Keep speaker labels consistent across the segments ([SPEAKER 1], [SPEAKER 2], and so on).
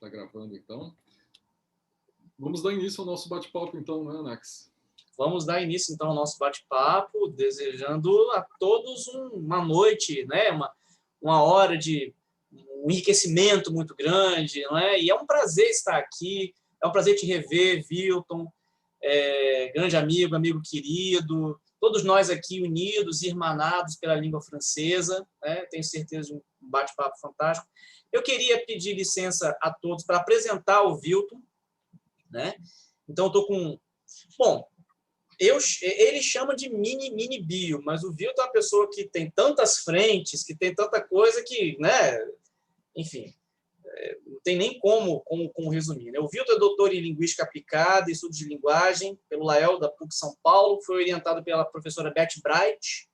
[SPEAKER 1] está gravando, então. Vamos dar início ao nosso bate-papo, então, né, Anax?
[SPEAKER 2] Vamos dar início, então, ao nosso bate-papo, desejando a todos uma noite, né? Uma hora de um enriquecimento muito grande, não é? E é um prazer estar aqui, é um prazer te rever, Vilton, grande amigo, amigo querido, todos nós aqui unidos, irmanados pela língua francesa, né? Tenho certeza de um bate-papo fantástico. Eu queria pedir licença a todos para apresentar o Vilton, né? Então, eu estou com... Bom, ele chama de mini bio, mas o Vilton é uma pessoa que tem tantas frentes, que tem tanta coisa que, né? Enfim, não tem nem como resumir, né? O Vilton é doutor em Linguística Aplicada e Estudos de Linguagem pelo Lael da PUC São Paulo, foi orientado pela professora Beth Bright.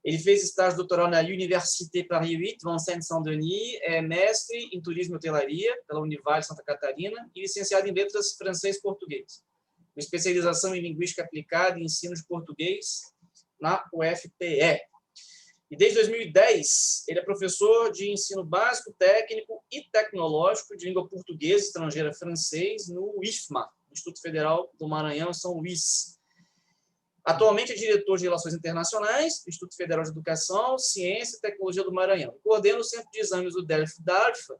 [SPEAKER 2] Ele fez estágio doutoral na Université Paris 8, Vincennes-Saint-Denis, é mestre em Turismo e Hotelaria pela Univale Santa Catarina e licenciado em Letras Francês e Português, com especialização em Linguística Aplicada e Ensino de Português na UFPE. E desde 2010, ele é professor de ensino básico, técnico e tecnológico de língua portuguesa estrangeira francês no IFMA, Instituto Federal do Maranhão, São Luís. Atualmente é diretor de Relações Internacionais do Instituto Federal de Educação, Ciência e Tecnologia do Maranhão. Coordena o Centro de Exames do DELF-DARFA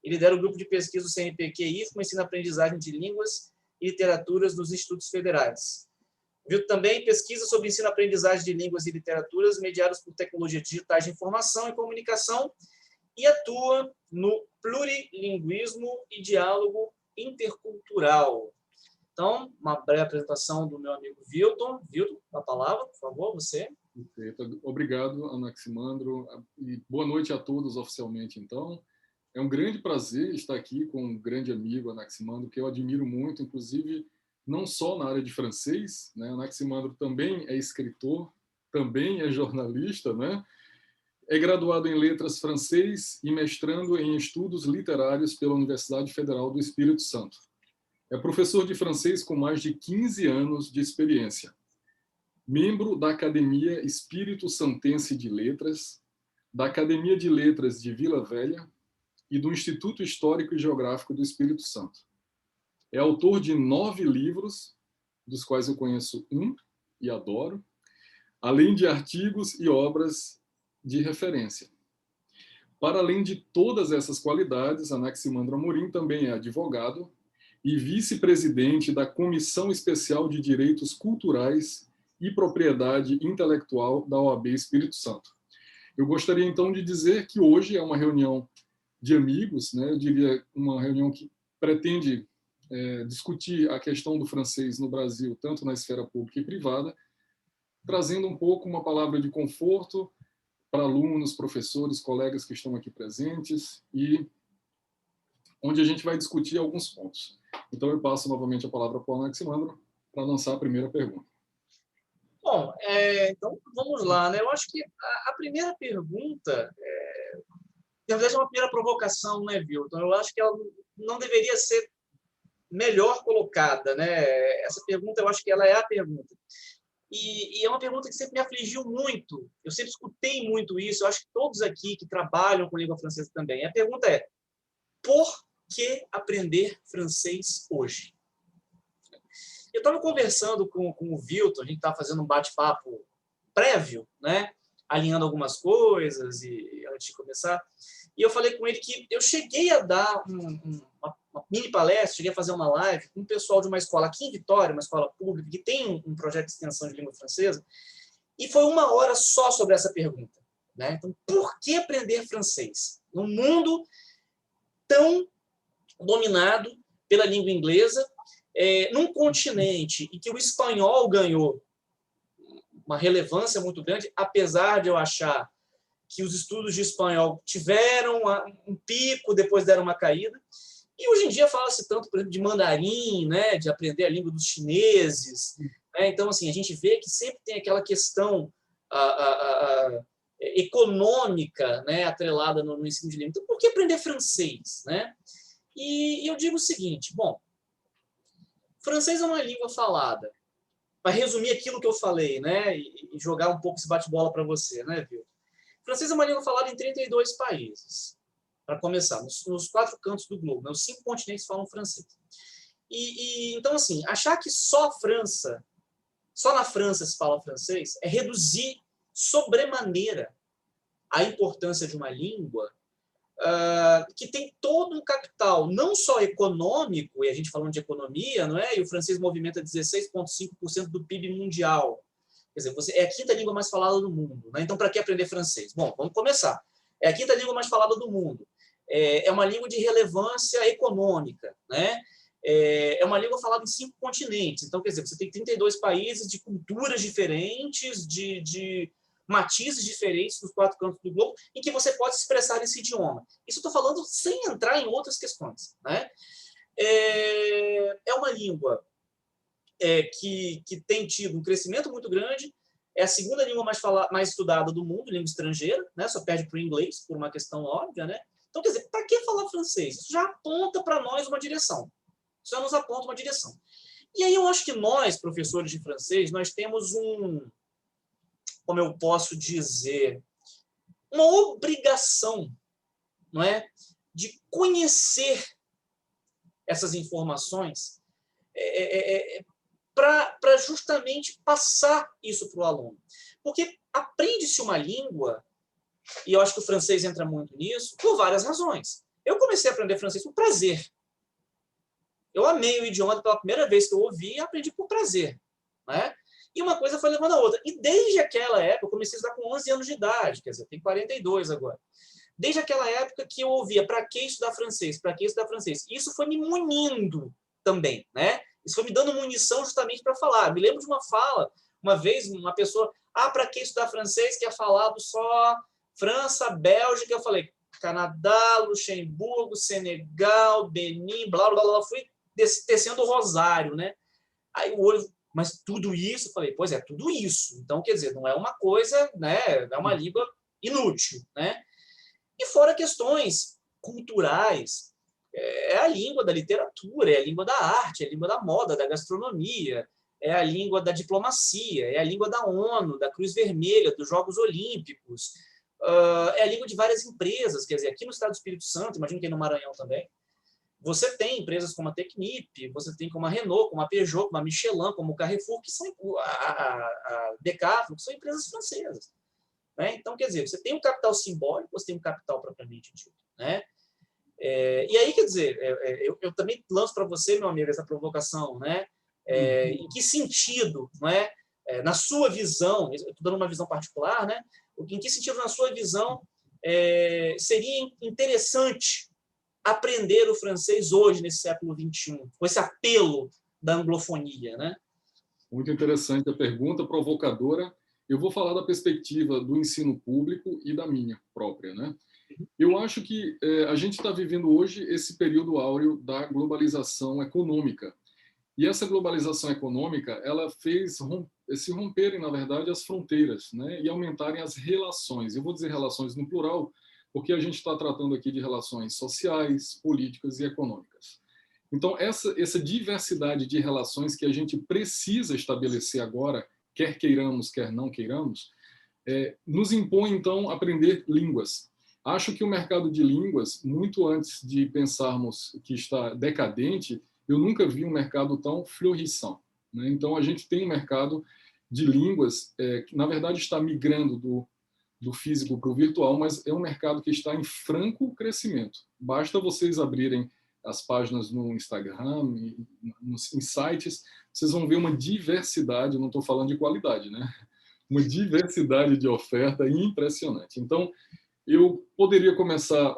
[SPEAKER 2] e lidera o grupo de pesquisa do CNPq-IFMA, Ensino-Aprendizagem de Línguas e Literaturas dos Institutos Federais. Viu também pesquisa sobre ensino-aprendizagem de línguas e literaturas mediadas por tecnologias digitais de informação e comunicação e atua no plurilinguismo e diálogo intercultural. Então, uma breve apresentação do meu amigo Vilton. Vilton, a palavra, por favor, você.
[SPEAKER 1] Obrigado, Anaximandro, e boa noite a todos oficialmente, então. É um grande prazer estar aqui com um grande amigo, Anaximandro, que eu admiro muito, inclusive, não só na área de francês, né? Anaximandro também é escritor, também é jornalista, né? É graduado em Letras Francês e mestrando em Estudos Literários pela Universidade Federal do Espírito Santo. É professor de francês com mais de 15 anos de experiência. Membro da Academia Espírito Santense de Letras, da Academia de Letras de Vila Velha e do Instituto Histórico e Geográfico do Espírito Santo. É autor de 9 livros, dos quais eu conheço um e adoro, além de artigos e obras de referência. Para além de todas essas qualidades, Anaximandro Amorim também é advogado e vice-presidente da Comissão Especial de Direitos Culturais e Propriedade Intelectual da OAB Espírito Santo. Eu gostaria, então, de dizer que hoje é uma reunião de amigos, né? Eu diria uma reunião que pretende discutir a questão do francês no Brasil, tanto na esfera pública e privada, trazendo um pouco uma palavra de conforto para alunos, professores, colegas que estão aqui presentes e onde a gente vai discutir alguns pontos. Então, eu passo novamente a palavra para o Anaximandro para lançar a primeira pergunta.
[SPEAKER 2] Bom, então vamos lá, né? Eu acho que a primeira pergunta, na verdade, é uma primeira provocação, né, Vilton? Eu acho que ela não deveria ser melhor colocada, né? Essa pergunta, eu acho que ela é a pergunta. E é uma pergunta que sempre me afligiu muito. Eu sempre escutei muito isso. Eu acho que todos aqui que trabalham com língua francesa também. A pergunta é: por que aprender francês hoje? Eu estava conversando com o Vilton, a gente estava fazendo um bate-papo prévio, né? Alinhando algumas coisas e antes de começar. E eu falei com ele que eu cheguei a dar uma mini palestra, cheguei a fazer uma live com o pessoal de uma escola aqui em Vitória, uma escola pública, que tem um projeto de extensão de língua francesa, e foi 1 hora só sobre essa pergunta, né? Então, por que aprender francês? Num mundo tão dominado pela língua inglesa, num continente em que o espanhol ganhou uma relevância muito grande, apesar de eu achar que os estudos de espanhol tiveram um pico, depois deram uma caída. E hoje em dia fala-se tanto, por exemplo, de mandarim, né, de aprender a língua dos chineses. Né? Então, assim, a gente vê que sempre tem aquela questão econômica, né, atrelada no ensino de língua. Então, por que aprender francês? Né? E eu digo o seguinte, bom, francês é uma língua falada. Para resumir aquilo que eu falei, né, e jogar um pouco esse bate-bola para você, né, viu? Francês é uma língua falada em 32 países. para começar, nos 4 cantos do globo, né? Os 5 continentes falam francês. Então, assim, achar que só na França se fala francês é reduzir sobremaneira a importância de uma língua que tem todo um capital, não só econômico, e a gente falando de economia, não é? E o francês movimenta 16,5% do PIB mundial. Quer dizer, é a 5ª língua mais falada do mundo. Né? Então, para que aprender francês? Bom, vamos começar. É a 5ª língua mais falada do mundo. É uma língua de relevância econômica. Né? É uma língua falada em 5 continentes. Então, quer dizer, você tem 32 países de culturas diferentes, de matizes diferentes dos 4 cantos do globo, em que você pode se expressar nesse idioma. Isso eu estou falando sem entrar em outras questões. Né? É uma língua que tem tido um crescimento muito grande, é a 2ª língua mais estudada do mundo, língua estrangeira, né? Só perde para o inglês, por uma questão óbvia. Né? Então, quer dizer, para que falar francês? Isso já aponta para nós uma direção. Isso já nos aponta uma direção. E aí eu acho que nós, professores de francês, nós temos como eu posso dizer, uma obrigação, não é, de conhecer essas informações para justamente passar isso para o aluno. Porque aprende-se uma língua, e eu acho que o francês entra muito nisso, por várias razões. Eu comecei a aprender francês por prazer. Eu amei o idioma pela primeira vez que eu ouvi e aprendi por prazer. Né? E uma coisa foi levando a outra. E desde aquela época, eu comecei a estudar com 11 anos de idade, quer dizer, eu tenho 42 agora. Desde aquela época que eu ouvia, para que estudar francês? Para que estudar francês? Isso foi me munindo também, né? Isso foi me dando munição justamente para falar. Me lembro de uma fala, uma vez, uma pessoa, para que estudar francês, que é falado só França, Bélgica. Eu falei, Canadá, Luxemburgo, Senegal, Benin, blá, blá, blá. Fui tecendo o rosário, né? Aí o olho, mas tudo isso? Eu falei, pois é, tudo isso. Então, quer dizer, não é uma coisa, né? Não é uma língua inútil, né? E fora questões culturais, é a língua da literatura, é a língua da arte, é a língua da moda, da gastronomia, é a língua da diplomacia, é a língua da ONU, da Cruz Vermelha, dos Jogos Olímpicos, é a língua de várias empresas, quer dizer, aqui no estado do Espírito Santo, imagino que no Maranhão também, você tem empresas como a Technip, você tem como a Renault, como a Peugeot, como a Michelin, como o Carrefour, que são a Decathlon, que são empresas francesas. Né? Então, quer dizer, você tem um capital simbólico, você tem um capital propriamente dito. Né? E aí, quer dizer, eu também lanço para você, meu amigo, essa provocação. Né? Em que sentido, não é? Na sua visão, eu estou dando uma visão particular, né? Em que sentido, na sua visão, seria interessante aprender o francês hoje, nesse século XXI, com esse apelo da anglofonia? Né?
[SPEAKER 1] Muito interessante a pergunta, provocadora. Eu vou falar da perspectiva do ensino público e da minha própria. Né? Eu acho que a gente está vivendo hoje esse período áureo da globalização econômica. E essa globalização econômica, ela fez se romperem, na verdade, as fronteiras, né? E aumentarem as relações. Eu vou dizer relações no plural, porque a gente está tratando aqui de relações sociais, políticas e econômicas. Então, essa diversidade de relações que a gente precisa estabelecer agora, quer queiramos, quer não queiramos, nos impõe, então, aprender línguas. Acho que o mercado de línguas, muito antes de pensarmos que está decadente, eu nunca vi um mercado tão florissant. Né? Então, a gente tem um mercado de línguas que, na verdade, está migrando do físico para o virtual, mas é um mercado que está em franco crescimento. Basta vocês abrirem as páginas no Instagram, em sites, vocês vão ver uma diversidade, não estou falando de qualidade, né? Uma diversidade de oferta impressionante. Então, eu poderia começar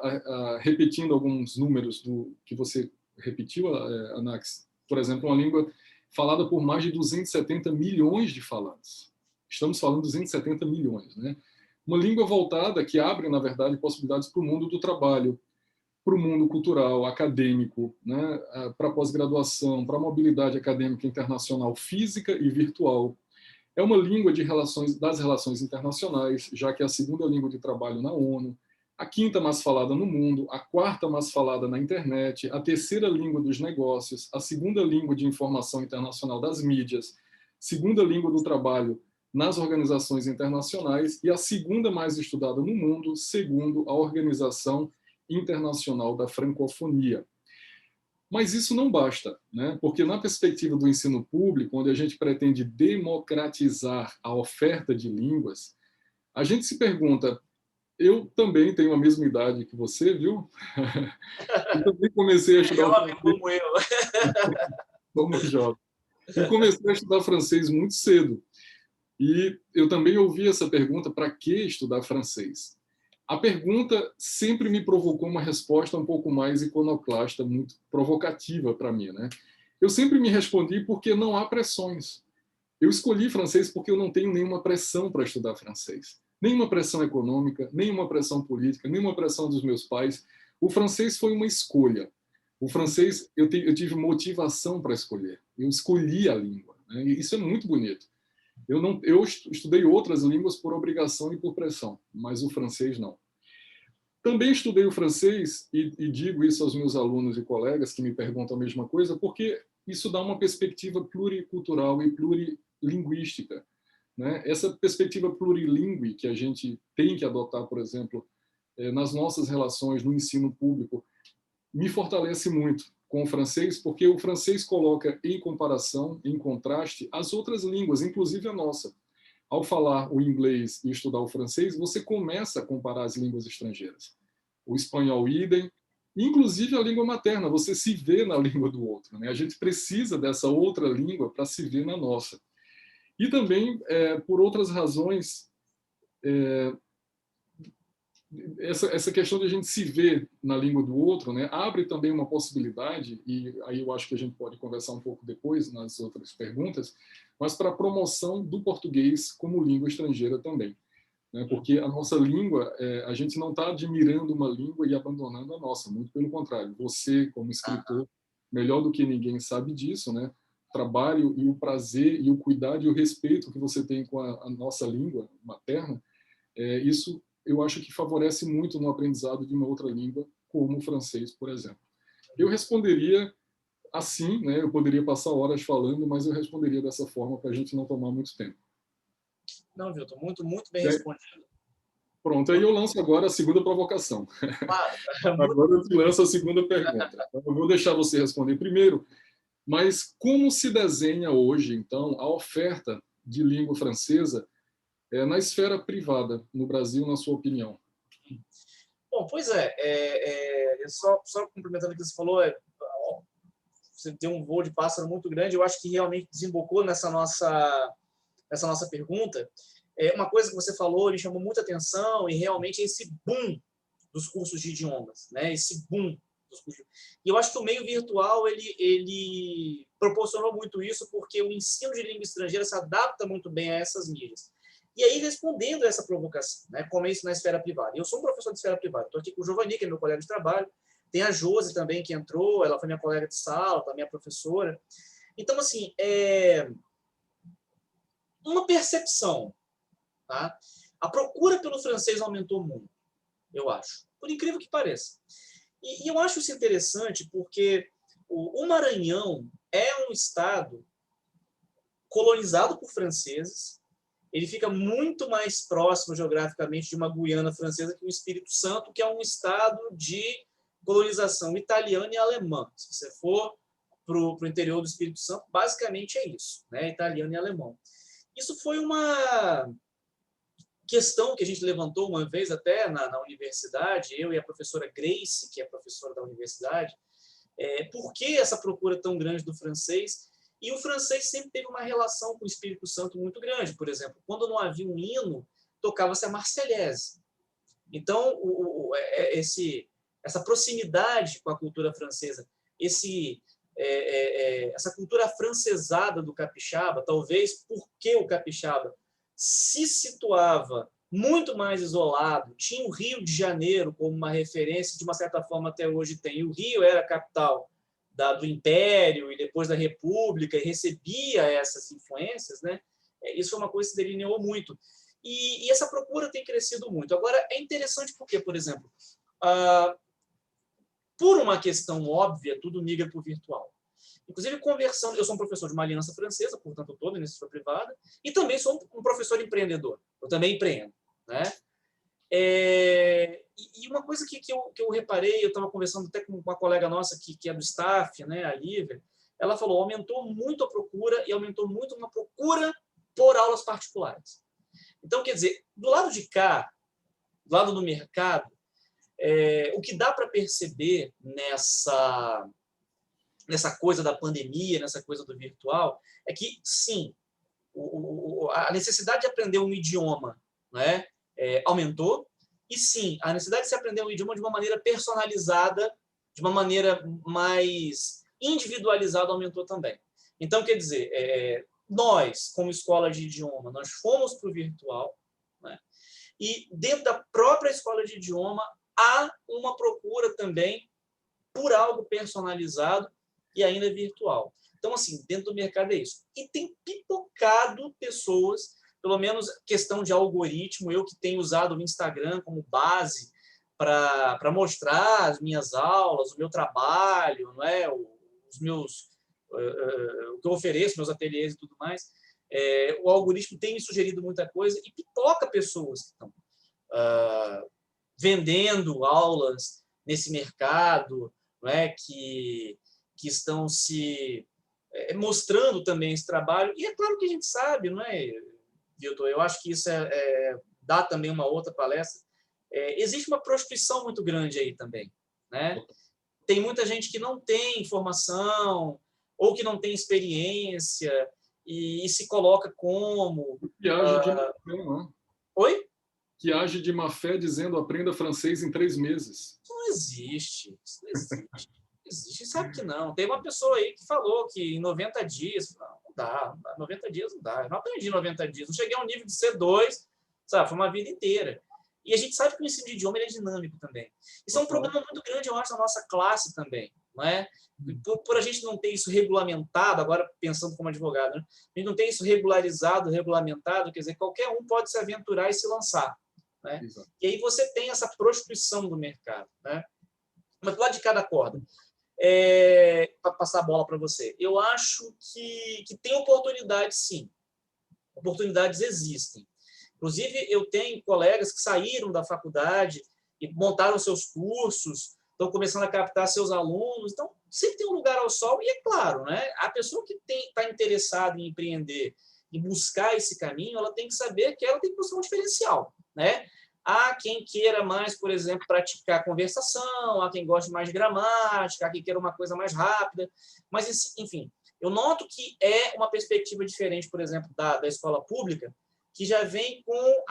[SPEAKER 1] repetindo alguns números que você repetiu, Anax. Por exemplo, uma língua falada por mais de 270 milhões de falantes. Estamos falando de 270 milhões, né? Uma língua voltada que abre, na verdade, possibilidades para o mundo do trabalho, para o mundo cultural, acadêmico, né? Para a pós-graduação, para a mobilidade acadêmica internacional, física e virtual. É uma língua das relações internacionais, já que é a 2ª língua de trabalho na ONU, a 5ª mais falada no mundo, a 4ª mais falada na internet, a 3ª língua dos negócios, a 2ª língua de informação internacional das mídias, 2ª língua do trabalho nas organizações internacionais e a 2ª mais estudada no mundo, segundo a Organização Internacional da Francofonia. Mas isso não basta, né? Porque na perspectiva do ensino público, onde a gente pretende democratizar a oferta de línguas, a gente se pergunta, eu também tenho a mesma idade que você, viu? Eu também comecei a estudar
[SPEAKER 2] Jovem como eu.
[SPEAKER 1] como jovem. E comecei a estudar francês muito cedo. E eu também ouvi essa pergunta, para que estudar francês? A pergunta sempre me provocou uma resposta um pouco mais iconoclasta, muito provocativa para mim, né? Eu sempre me respondi porque não há pressões. Eu escolhi francês porque eu não tenho nenhuma pressão para estudar francês. Nenhuma pressão econômica, nenhuma pressão política, nenhuma pressão dos meus pais. O francês foi uma escolha. O francês, eu tive motivação para escolher. Eu escolhi a língua, né? E isso é muito bonito. Eu estudei outras línguas por obrigação e por pressão, mas o francês não. Também estudei o francês, e digo isso aos meus alunos e colegas que me perguntam a mesma coisa, porque isso dá uma perspectiva pluricultural e plurilinguística, né? Essa perspectiva plurilingue que a gente tem que adotar, por exemplo, nas nossas relações no ensino público, me fortalece muito com o francês, porque o francês coloca em comparação, em contraste, as outras línguas, inclusive a nossa. Ao falar o inglês e estudar o francês, você começa a comparar as línguas estrangeiras. O espanhol, idem, inclusive a língua materna, você se vê na língua do outro, né? A gente precisa dessa outra língua para se ver na nossa. E também, por outras razões, essa questão de a gente se ver na língua do outro, né, abre também uma possibilidade, e aí eu acho que a gente pode conversar um pouco depois nas outras perguntas, mas para a promoção do português como língua estrangeira também, né, porque a nossa língua, a gente não está admirando uma língua e abandonando a nossa, muito pelo contrário. Você, como escritor, melhor do que ninguém sabe disso, né, o trabalho e o prazer e o cuidado e o respeito que você tem com a nossa língua materna, isso eu acho que favorece muito no aprendizado de uma outra língua, como o francês, por exemplo. Eu responderia assim, né? Eu poderia passar horas falando, mas eu responderia dessa forma para a gente não tomar muito tempo.
[SPEAKER 2] Não, Vilton, muito bem respondido.
[SPEAKER 1] Pronto, aí eu lanço agora a segunda provocação.
[SPEAKER 2] Claro.
[SPEAKER 1] Agora eu te lanço a segunda pergunta. Eu vou deixar você responder primeiro, mas como se desenha hoje, então, a oferta de língua francesa na esfera privada no Brasil, na sua opinião?
[SPEAKER 2] Bom, pois só complementando o que você falou, você tem um voo de pássaro muito grande, eu acho que realmente desembocou nessa nossa pergunta. Uma coisa que você falou me chamou muita atenção, e realmente é esse boom dos cursos de idiomas, né? Esse boom dos cursos. E eu acho que o meio virtual ele proporcionou muito isso, porque o ensino de língua estrangeira se adapta muito bem a essas mídias. E aí, respondendo a essa provocação, né, como é isso na esfera privada? Eu sou um professor de esfera privada, estou aqui com o Giovanni, que é meu colega de trabalho, tem a Josi também, que entrou, ela foi minha colega de sala, também é professora. Então, assim, uma percepção, tá? A procura pelo francês aumentou muito, eu acho, por incrível que pareça. E eu acho isso interessante porque o Maranhão é um estado colonizado por franceses. Ele fica muito mais próximo geograficamente de uma Guiana francesa que o Espírito Santo, que é um estado de colonização italiana e alemã. Se você for para o interior do Espírito Santo, basicamente é isso, né? Italiano e alemão. Isso foi uma questão que a gente levantou uma vez até na universidade, eu e a professora Grace, que é professora da universidade, por que essa procura tão grande do francês? E o francês sempre teve uma relação com o Espírito Santo muito grande. Por exemplo, quando não havia um hino, tocava-se a Marseillaise. Então, essa proximidade com a cultura francesa, essa cultura afrancesada do capixaba, talvez porque o capixaba se situava muito mais isolado, tinha o Rio de Janeiro como uma referência, de uma certa forma até hoje tem. E o Rio era a capital do Império e depois da República, e recebia essas influências, né? Isso foi uma coisa que se delineou muito. E essa procura tem crescido muito. Agora, é interessante porque, por exemplo, por uma questão óbvia, tudo migra para o virtual. Inclusive, conversando, eu sou um professor de uma aliança francesa, portanto, eu estou na iniciativa privada, e também sou um professor empreendedor. Eu também empreendo, né? E E uma coisa que eu reparei, eu estava conversando até com uma colega nossa que é do staff, né, a Lívia, ela falou, aumentou muito a procura e aumentou muito uma procura por aulas particulares. Então, quer dizer, do lado de cá, do lado do mercado, o que dá para perceber nessa coisa da pandemia, nessa coisa do virtual, é que, sim, a necessidade de aprender um idioma, né, aumentou, e, sim, a necessidade de se aprender um idioma de uma maneira personalizada, de uma maneira mais individualizada, aumentou também. Então, quer dizer, nós, como escola de idioma, nós fomos para o virtual, né, e dentro da própria escola de idioma há uma procura também por algo personalizado e ainda virtual. Então, assim, dentro do mercado é isso. E tem pipocado pessoas, pelo menos questão de algoritmo, eu que tenho usado o Instagram como base para mostrar as minhas aulas, o meu trabalho, não é? Os meus, o que eu ofereço, meus ateliês e tudo mais. O algoritmo tem me sugerido muita coisa e pipoca pessoas que estão vendendo aulas nesse mercado, não é? que estão se mostrando também esse trabalho. E é claro que a gente sabe, não é, Vilton? Eu acho que isso dá também uma outra palestra. Existe uma prostituição muito grande aí também, né? Tem muita gente que não tem informação ou que não tem experiência e se coloca como...
[SPEAKER 1] Que age de má fé, não é?
[SPEAKER 2] Oi?
[SPEAKER 1] Que age de má fé dizendo aprenda francês em 3 meses.
[SPEAKER 2] Isso não existe. Isso não existe. Existe, sabe que não. Tem uma pessoa aí que falou que em 90 dias... Não dá. 90 dias não dá. Eu não aprendi em 90 dias. Não cheguei ao nível de C2, sabe? Foi uma vida inteira. E a gente sabe que o ensino de idioma ele é dinâmico também. Isso é um problema muito grande, eu acho, na nossa classe também, não é? Por a gente não ter isso regulamentado, agora pensando como advogado, né? A gente não tem isso regularizado, regulamentado, quer dizer, qualquer um pode se aventurar e se lançar, né? E aí você tem essa prostituição do mercado, né? Mas do lado de cada corda, para passar a bola para você, eu acho que tem oportunidades, sim. Oportunidades existem. Inclusive, eu tenho colegas que saíram da faculdade e montaram seus cursos, estão começando a captar seus alunos. Então, sempre tem um lugar ao sol. E, é claro, né, a pessoa que está interessada em empreender e buscar esse caminho, ela tem que saber que ela tem que buscar um diferencial, né? Há quem queira mais, por exemplo, praticar conversação, há quem goste mais de gramática, há quem queira uma coisa mais rápida. Mas, enfim, eu noto que é uma perspectiva diferente, por exemplo, da escola pública, que já vem com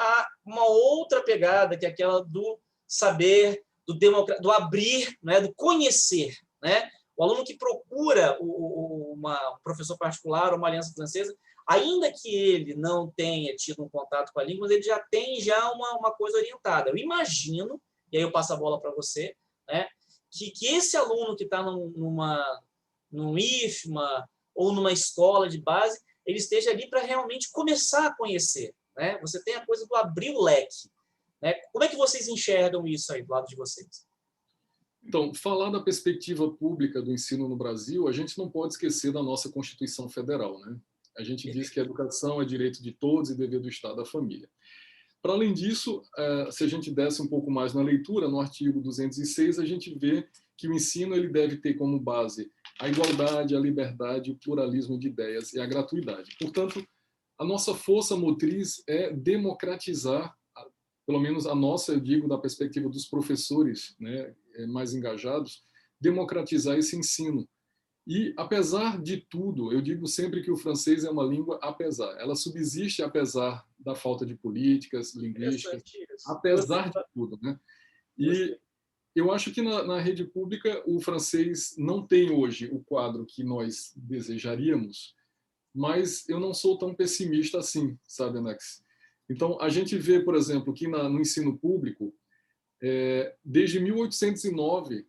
[SPEAKER 2] uma outra pegada, que é aquela do saber, do abrir, né, do conhecer. Né? O aluno que procura um professor particular ou uma aliança francesa, ainda que ele não tenha tido um contato com a língua, mas ele já tem uma coisa orientada. Eu imagino, e aí eu passo a bola para você, né, que esse aluno que está num IFMA ou numa escola de base, ele esteja ali para realmente começar a conhecer. Né? Você tem a coisa do abrir o leque. Né? Como é que vocês enxergam isso aí do lado de vocês?
[SPEAKER 1] Então, falar da perspectiva pública do ensino no Brasil, a gente não pode esquecer da nossa Constituição Federal. Né? A gente diz que a educação é direito de todos e dever do Estado da família. Para além disso, se a gente desce um pouco mais na leitura, no artigo 206, a gente vê que o ensino ele deve ter como base a igualdade, a liberdade, o pluralismo de ideias e a gratuidade. Portanto, a nossa força motriz é democratizar, pelo menos a nossa, eu digo, da perspectiva dos professores, né, mais engajados, democratizar esse ensino. E, apesar de tudo, eu digo sempre que o francês é uma língua apesar. Ela subsiste apesar da falta de políticas linguísticas, apesar de tudo. Né? E eu acho que na rede pública o francês não tem hoje o quadro que nós desejaríamos, mas eu não sou tão pessimista assim, sabe, Anax? Então, a gente vê, por exemplo, que no ensino público, desde 1809,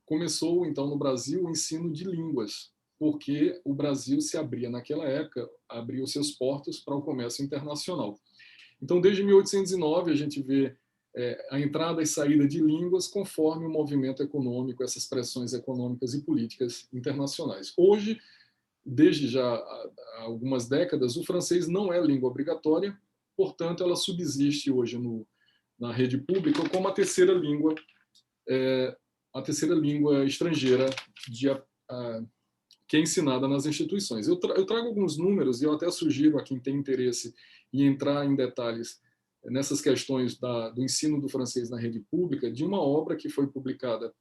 [SPEAKER 1] começou, então, no Brasil, o ensino de línguas, porque o Brasil se abria, naquela época, abriu seus portos para o comércio internacional. Então, desde 1809, a gente vê a entrada e saída de línguas conforme o movimento econômico, essas pressões econômicas e políticas internacionais. Hoje, desde já há algumas décadas, o francês não é língua obrigatória, portanto, ela subsiste hoje na rede pública como a terceira língua a terceira língua estrangeira que é ensinada nas instituições. Eu trago alguns números e eu até sugiro a quem tem interesse em entrar em detalhes nessas questões do ensino do francês na rede pública, de uma obra que foi publicada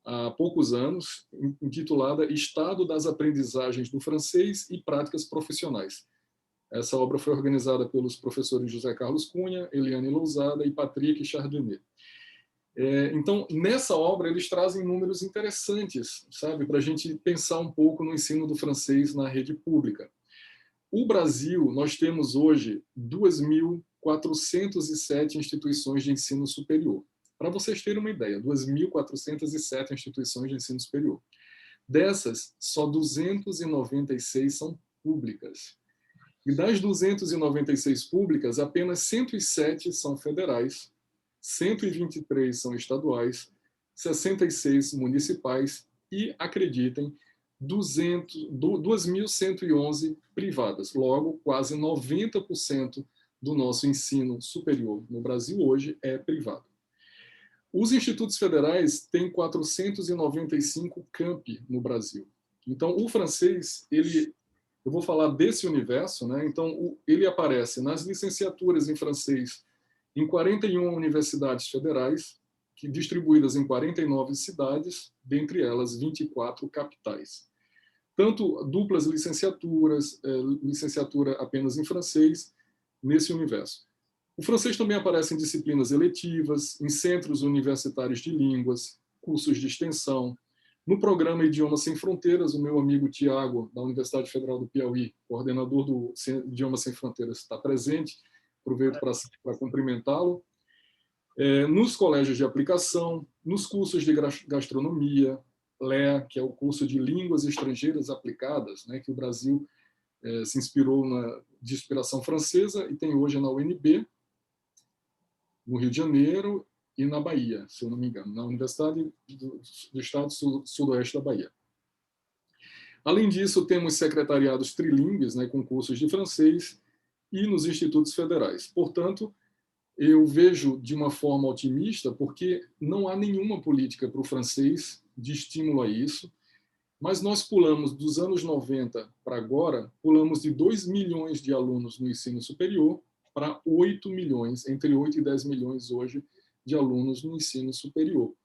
[SPEAKER 1] há poucos anos, intitulada Estado das Aprendizagens do Francês e Práticas Profissionais. Essa obra foi organizada pelos professores José Carlos Cunha, Eliane Lousada e Patrick Chardonnay. Então, nessa obra, eles trazem números interessantes, sabe, para a gente pensar um pouco no ensino do francês na rede pública. O Brasil, nós temos hoje 2.407 instituições de ensino superior. Para vocês terem uma ideia, 2.407 instituições de ensino superior. Dessas, só 296 são públicas. E das 296 públicas, apenas 107 são federais, 123 são estaduais, 66 municipais e, acreditem, 2.111 privadas. Logo, quase 90% do nosso ensino superior no Brasil hoje é privado. Os institutos federais têm 495 campi no Brasil. Então, o francês, eu vou falar desse universo, né? Então, ele aparece nas licenciaturas em francês em 41 universidades federais, distribuídas em 49 cidades, dentre elas 24 capitais. Tanto duplas licenciaturas, licenciatura apenas em francês, nesse universo. O francês também aparece em disciplinas eletivas, em centros universitários de línguas, cursos de extensão. No programa Idiomas Sem Fronteiras, o meu amigo Tiago, da Universidade Federal do Piauí, coordenador do Idiomas Sem Fronteiras, está presente. Aproveito para cumprimentá-lo. Nos colégios de aplicação, nos cursos de gastronomia, LEA, que é o curso de Línguas Estrangeiras Aplicadas, né, que o Brasil se inspirou de inspiração francesa e tem hoje na UNB, no Rio de Janeiro e na Bahia, se eu não me engano, na Universidade do Estado Sudoeste da Bahia. Além disso, temos secretariados trilingues, né, com cursos de francês, e nos institutos federais. Portanto, eu vejo de uma forma otimista, porque não há nenhuma política para o francês de estímulo a isso, mas nós pulamos dos anos 90 para agora, pulamos de 2 milhões de alunos no ensino superior para 8 milhões, entre 8 e 10 milhões hoje de alunos no ensino superior.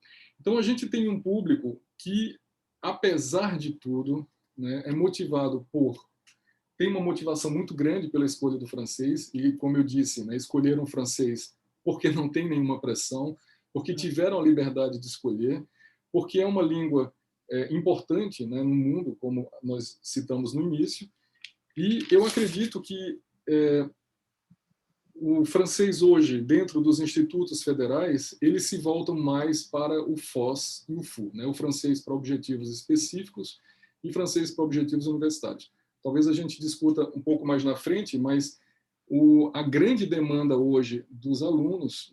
[SPEAKER 1] Então, a gente tem um público que, apesar de tudo, né, é motivado tem uma motivação muito grande pela escolha do francês e, como eu disse, né, escolheram o francês porque não tem nenhuma pressão, porque tiveram a liberdade de escolher, porque é uma língua importante, né, no mundo, como nós citamos no início, e eu acredito que o francês hoje, dentro dos institutos federais, eles se voltam mais para o FOS e o FU, né, o francês para objetivos específicos e francês para objetivos universitários. Talvez a gente discuta um pouco mais na frente, mas a grande demanda hoje dos alunos,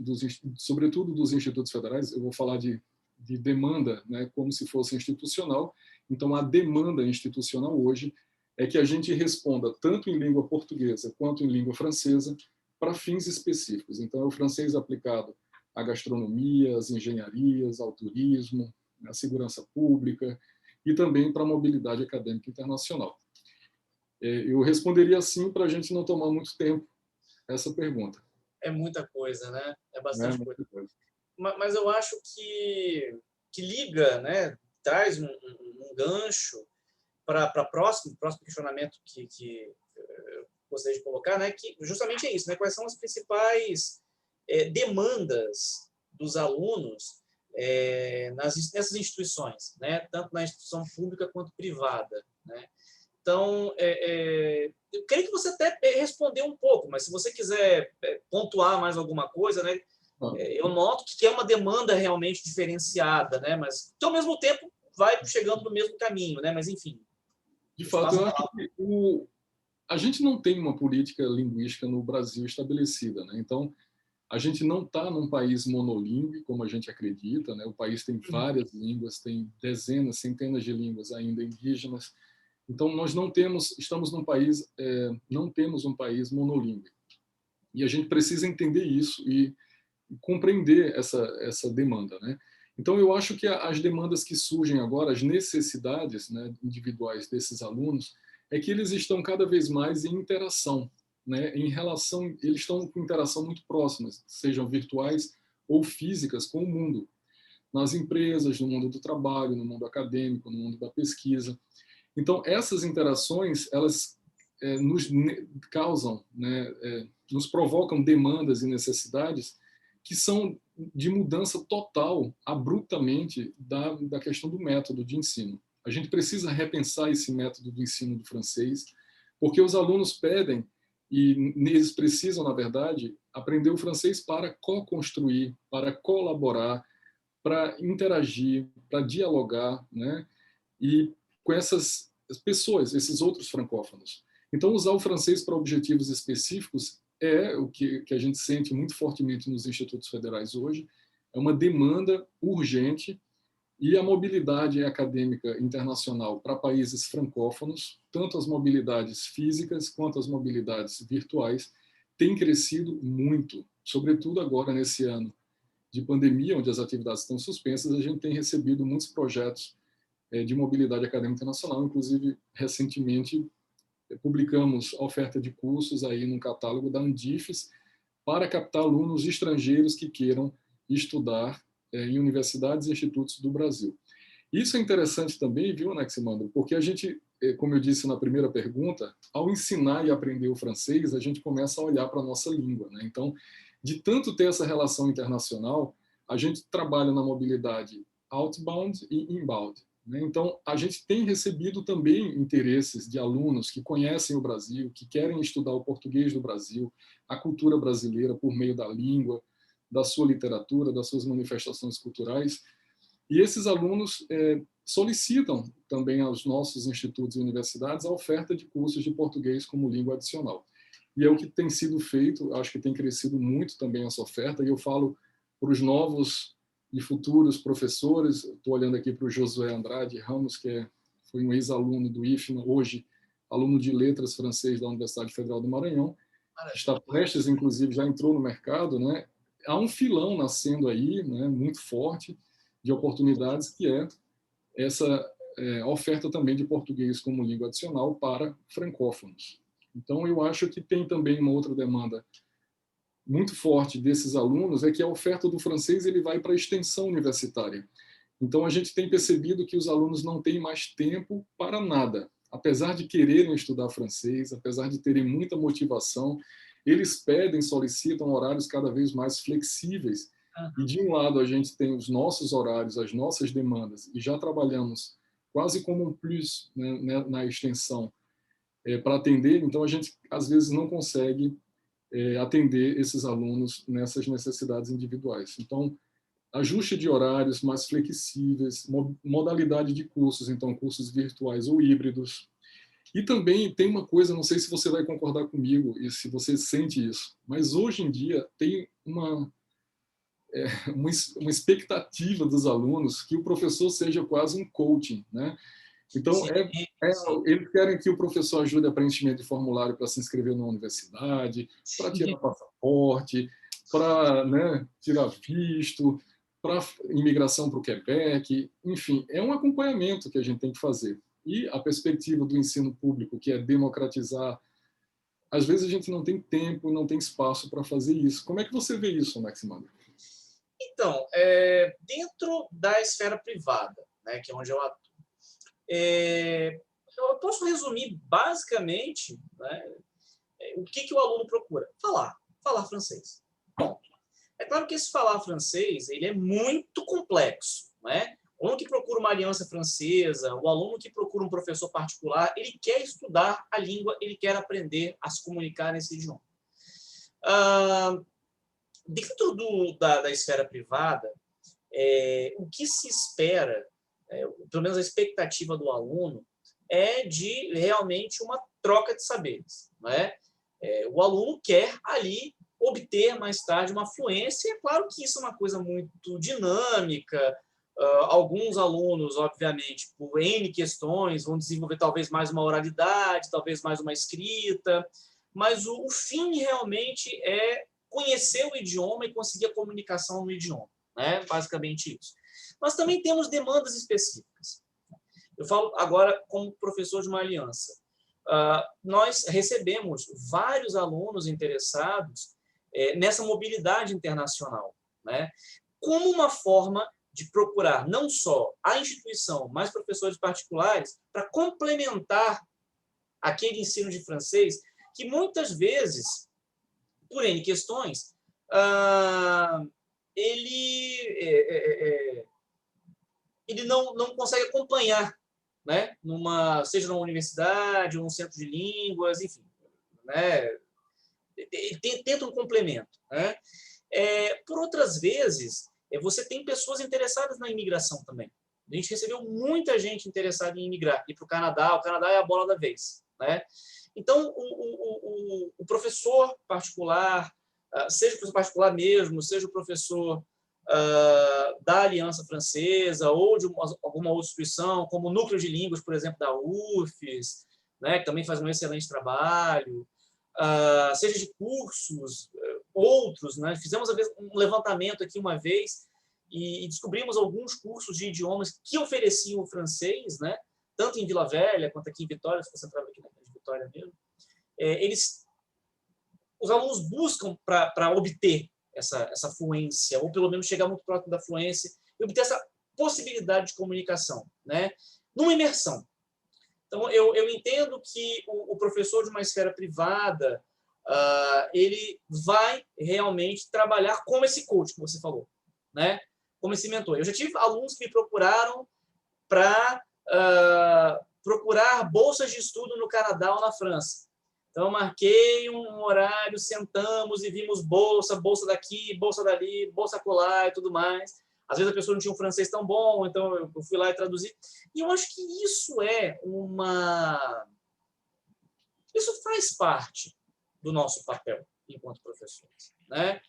[SPEAKER 1] sobretudo dos institutos federais, eu vou falar de demanda, né, como se fosse institucional. Então, a demanda institucional hoje é que a gente responda tanto em língua portuguesa quanto em língua francesa para fins específicos. Então, é o francês aplicado à gastronomia, às engenharias, ao turismo, à segurança pública e também para a mobilidade acadêmica internacional. Eu responderia assim para a gente não tomar muito tempo essa pergunta.
[SPEAKER 2] É muita coisa, né? É bastante coisa. Mas eu acho que liga, né? Traz um gancho para o próximo questionamento que eu gostaria de colocar, né? Que justamente é isso, né? Quais são as principais demandas dos alunos nessas instituições, né? Tanto na instituição pública quanto privada, né? Então, eu queria que você até respondeu um pouco, mas se você quiser pontuar mais alguma coisa, né, eu noto que é uma demanda realmente diferenciada, né, mas que ao mesmo tempo vai chegando no mesmo caminho, né, mas enfim.
[SPEAKER 1] De fato, eu acho que a gente não tem uma política linguística no Brasil estabelecida, né? Então, a gente não está num país monolíngue, como a gente acredita, né? O país tem várias línguas, tem dezenas, centenas de línguas ainda indígenas. Então, nós não temos não temos um país monolíngue. E a gente precisa entender isso e compreender essa demanda, né? Então, eu acho que as demandas que surgem agora, as necessidades, né, individuais desses alunos, é que eles estão cada vez mais em interação, né, em relação, eles estão com interação muito próximas, sejam virtuais ou físicas, com o mundo, nas empresas, no mundo do trabalho, no mundo acadêmico, no mundo da pesquisa. Então, essas interações, elas nos causam, né, nos provocam demandas e necessidades que são de mudança total, abruptamente, da questão do método de ensino. A gente precisa repensar esse método do ensino do francês, porque os alunos pedem, e eles precisam, na verdade, aprender o francês para co-construir, para colaborar, para interagir, para dialogar, né? E com essas pessoas, esses outros francófonos. Então, usar o francês para objetivos específicos é o que a gente sente muito fortemente nos institutos federais hoje, é uma demanda urgente, e a mobilidade acadêmica internacional para países francófonos, tanto as mobilidades físicas quanto as mobilidades virtuais, tem crescido muito, sobretudo agora nesse ano de pandemia, onde as atividades estão suspensas, a gente tem recebido muitos projetos de mobilidade acadêmica internacional, inclusive recentemente publicamos a oferta de cursos aí no catálogo da Andifes para captar alunos estrangeiros que queiram estudar em universidades e institutos do Brasil. Isso é interessante também, viu, Anaximandro? Porque a gente, como eu disse na primeira pergunta, ao ensinar e aprender o francês, a gente começa a olhar para a nossa língua, né? Então, de tanto ter essa relação internacional, a gente trabalha na mobilidade outbound e inbound, né? Então, a gente tem recebido também interesses de alunos que conhecem o Brasil, que querem estudar o português do Brasil, a cultura brasileira por meio da língua, da sua literatura, das suas manifestações culturais. E esses alunos solicitam também aos nossos institutos e universidades a oferta de cursos de português como língua adicional. E é o que tem sido feito, acho que tem crescido muito também essa oferta, e eu falo para os novos e futuros professores, estou olhando aqui para o Josué Andrade Ramos, que foi um ex-aluno do IFMA, hoje aluno de letras francês da Universidade Federal do Maranhão, está prestes, inclusive, já entrou no mercado, né? Há um filão nascendo aí, né, muito forte, de oportunidades, que é essa oferta também de português como língua adicional para francófonos. Então, eu acho que tem também uma outra demanda muito forte desses alunos, é que a oferta do francês ele vai para a extensão universitária. Então, a gente tem percebido que os alunos não têm mais tempo para nada. Apesar de quererem estudar francês, apesar de terem muita motivação, eles pedem, solicitam horários cada vez mais flexíveis. E, de um lado, a gente tem os nossos horários, as nossas demandas, e já trabalhamos quase como um plus, né, na extensão para atender. Então, a gente, às vezes, não consegue atender esses alunos nessas necessidades individuais. Então, ajuste de horários mais flexíveis, modalidade de cursos, então, cursos virtuais ou híbridos. E também tem uma coisa, não sei se você vai concordar comigo e se você sente isso, mas hoje em dia tem uma expectativa dos alunos que o professor seja quase um coaching, né? Então, eles querem que o professor ajude a preenchimento de formulário para se inscrever na universidade, para tirar passaporte, para, né, tirar visto, para imigração para o Quebec, enfim, é um acompanhamento que a gente tem que fazer. E a perspectiva do ensino público, que é democratizar, às vezes a gente não tem tempo, não tem espaço para fazer isso. Como é que você vê isso, Anaximandro?
[SPEAKER 2] Então, dentro da esfera privada, né, que é onde eu atuo, eu posso resumir basicamente, né, o que o aluno procura. Falar francês. Bom, é claro que esse falar francês ele é muito complexo, né? O aluno que procura uma aliança francesa, o aluno que procura um professor particular, ele quer estudar a língua, ele quer aprender a se comunicar nesse idioma. Dentro da esfera privada, o que se espera, pelo menos a expectativa do aluno, é de realmente uma troca de saberes, né? O aluno quer ali obter mais tarde uma fluência, e é claro que isso é uma coisa muito dinâmica. Alguns alunos, obviamente, por N questões, vão desenvolver talvez mais uma oralidade, talvez mais uma escrita, mas o fim realmente é conhecer o idioma e conseguir a comunicação no idioma, né? Basicamente isso. Nós também temos demandas específicas. Eu falo agora como professor de uma aliança. Nós recebemos vários alunos interessados nessa mobilidade internacional, né? Como uma forma de procurar não só a instituição, mas professores particulares para complementar aquele ensino de francês que muitas vezes, por N questões, ele não consegue acompanhar, né? Seja numa universidade, ou num centro de línguas, enfim, né? Ele tenta um complemento, né? Por outras vezes, você tem pessoas interessadas na imigração também. A gente recebeu muita gente interessada em imigrar, ir para o Canadá é a bola da vez, né? Então, o professor particular, seja o professor particular mesmo, seja o professor da Aliança Francesa ou de alguma outra instituição, como o Núcleo de Línguas, por exemplo, da UFES, né, que também faz um excelente trabalho, seja de cursos, outros, né? Fizemos um levantamento aqui uma vez e descobrimos alguns cursos de idiomas que ofereciam o francês, né? Tanto em Vila Velha quanto aqui em Vitória, se você entrava aqui na Vitória mesmo. Os alunos buscam para obter essa fluência, ou pelo menos chegar muito próximo da fluência e obter essa possibilidade de comunicação, né? Numa imersão. Então, eu entendo que o professor de uma esfera privada, ele vai realmente trabalhar como esse coach que você falou, né? Como esse mentor. Eu já tive alunos que me procuraram para procurar bolsas de estudo no Canadá ou na França. Então, eu marquei um horário, sentamos e vimos bolsa daqui, bolsa dali, bolsa acolá e tudo mais. Às vezes a pessoa não tinha um francês tão bom, então eu fui lá e traduzi. E eu acho que isso isso faz parte do nosso papel enquanto professores, né?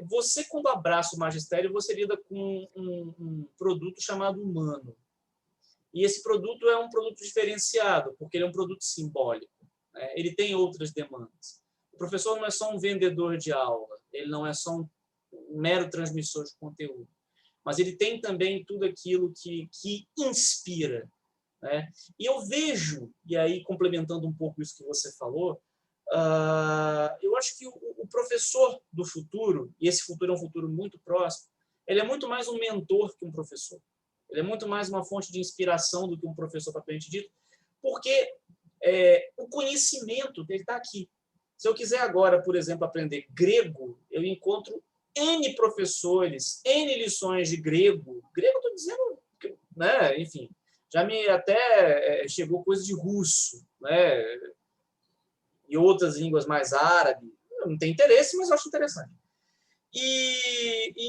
[SPEAKER 2] Você, quando abraça o magistério, você lida com um produto chamado humano. E esse produto é um produto diferenciado, porque ele é um produto simbólico, né? Ele tem outras demandas. O professor não é só um vendedor de aula, ele não é só um mero transmissor de conteúdo, mas ele tem também tudo aquilo que inspira, né? E eu vejo, e aí complementando um pouco isso que você falou, eu acho que o professor do futuro, e esse futuro é um futuro muito próximo, ele é muito mais um mentor que um professor. Ele é muito mais uma fonte de inspiração do que um professor propriamente dito, porque o conhecimento dele está aqui. Se eu quiser agora, por exemplo, aprender grego, eu encontro N professores, N lições de grego. Grego, estou dizendo, né? Enfim, já me até chegou coisa de russo, né? E outras línguas mais árabe. Eu não tenho interesse, mas eu acho interessante.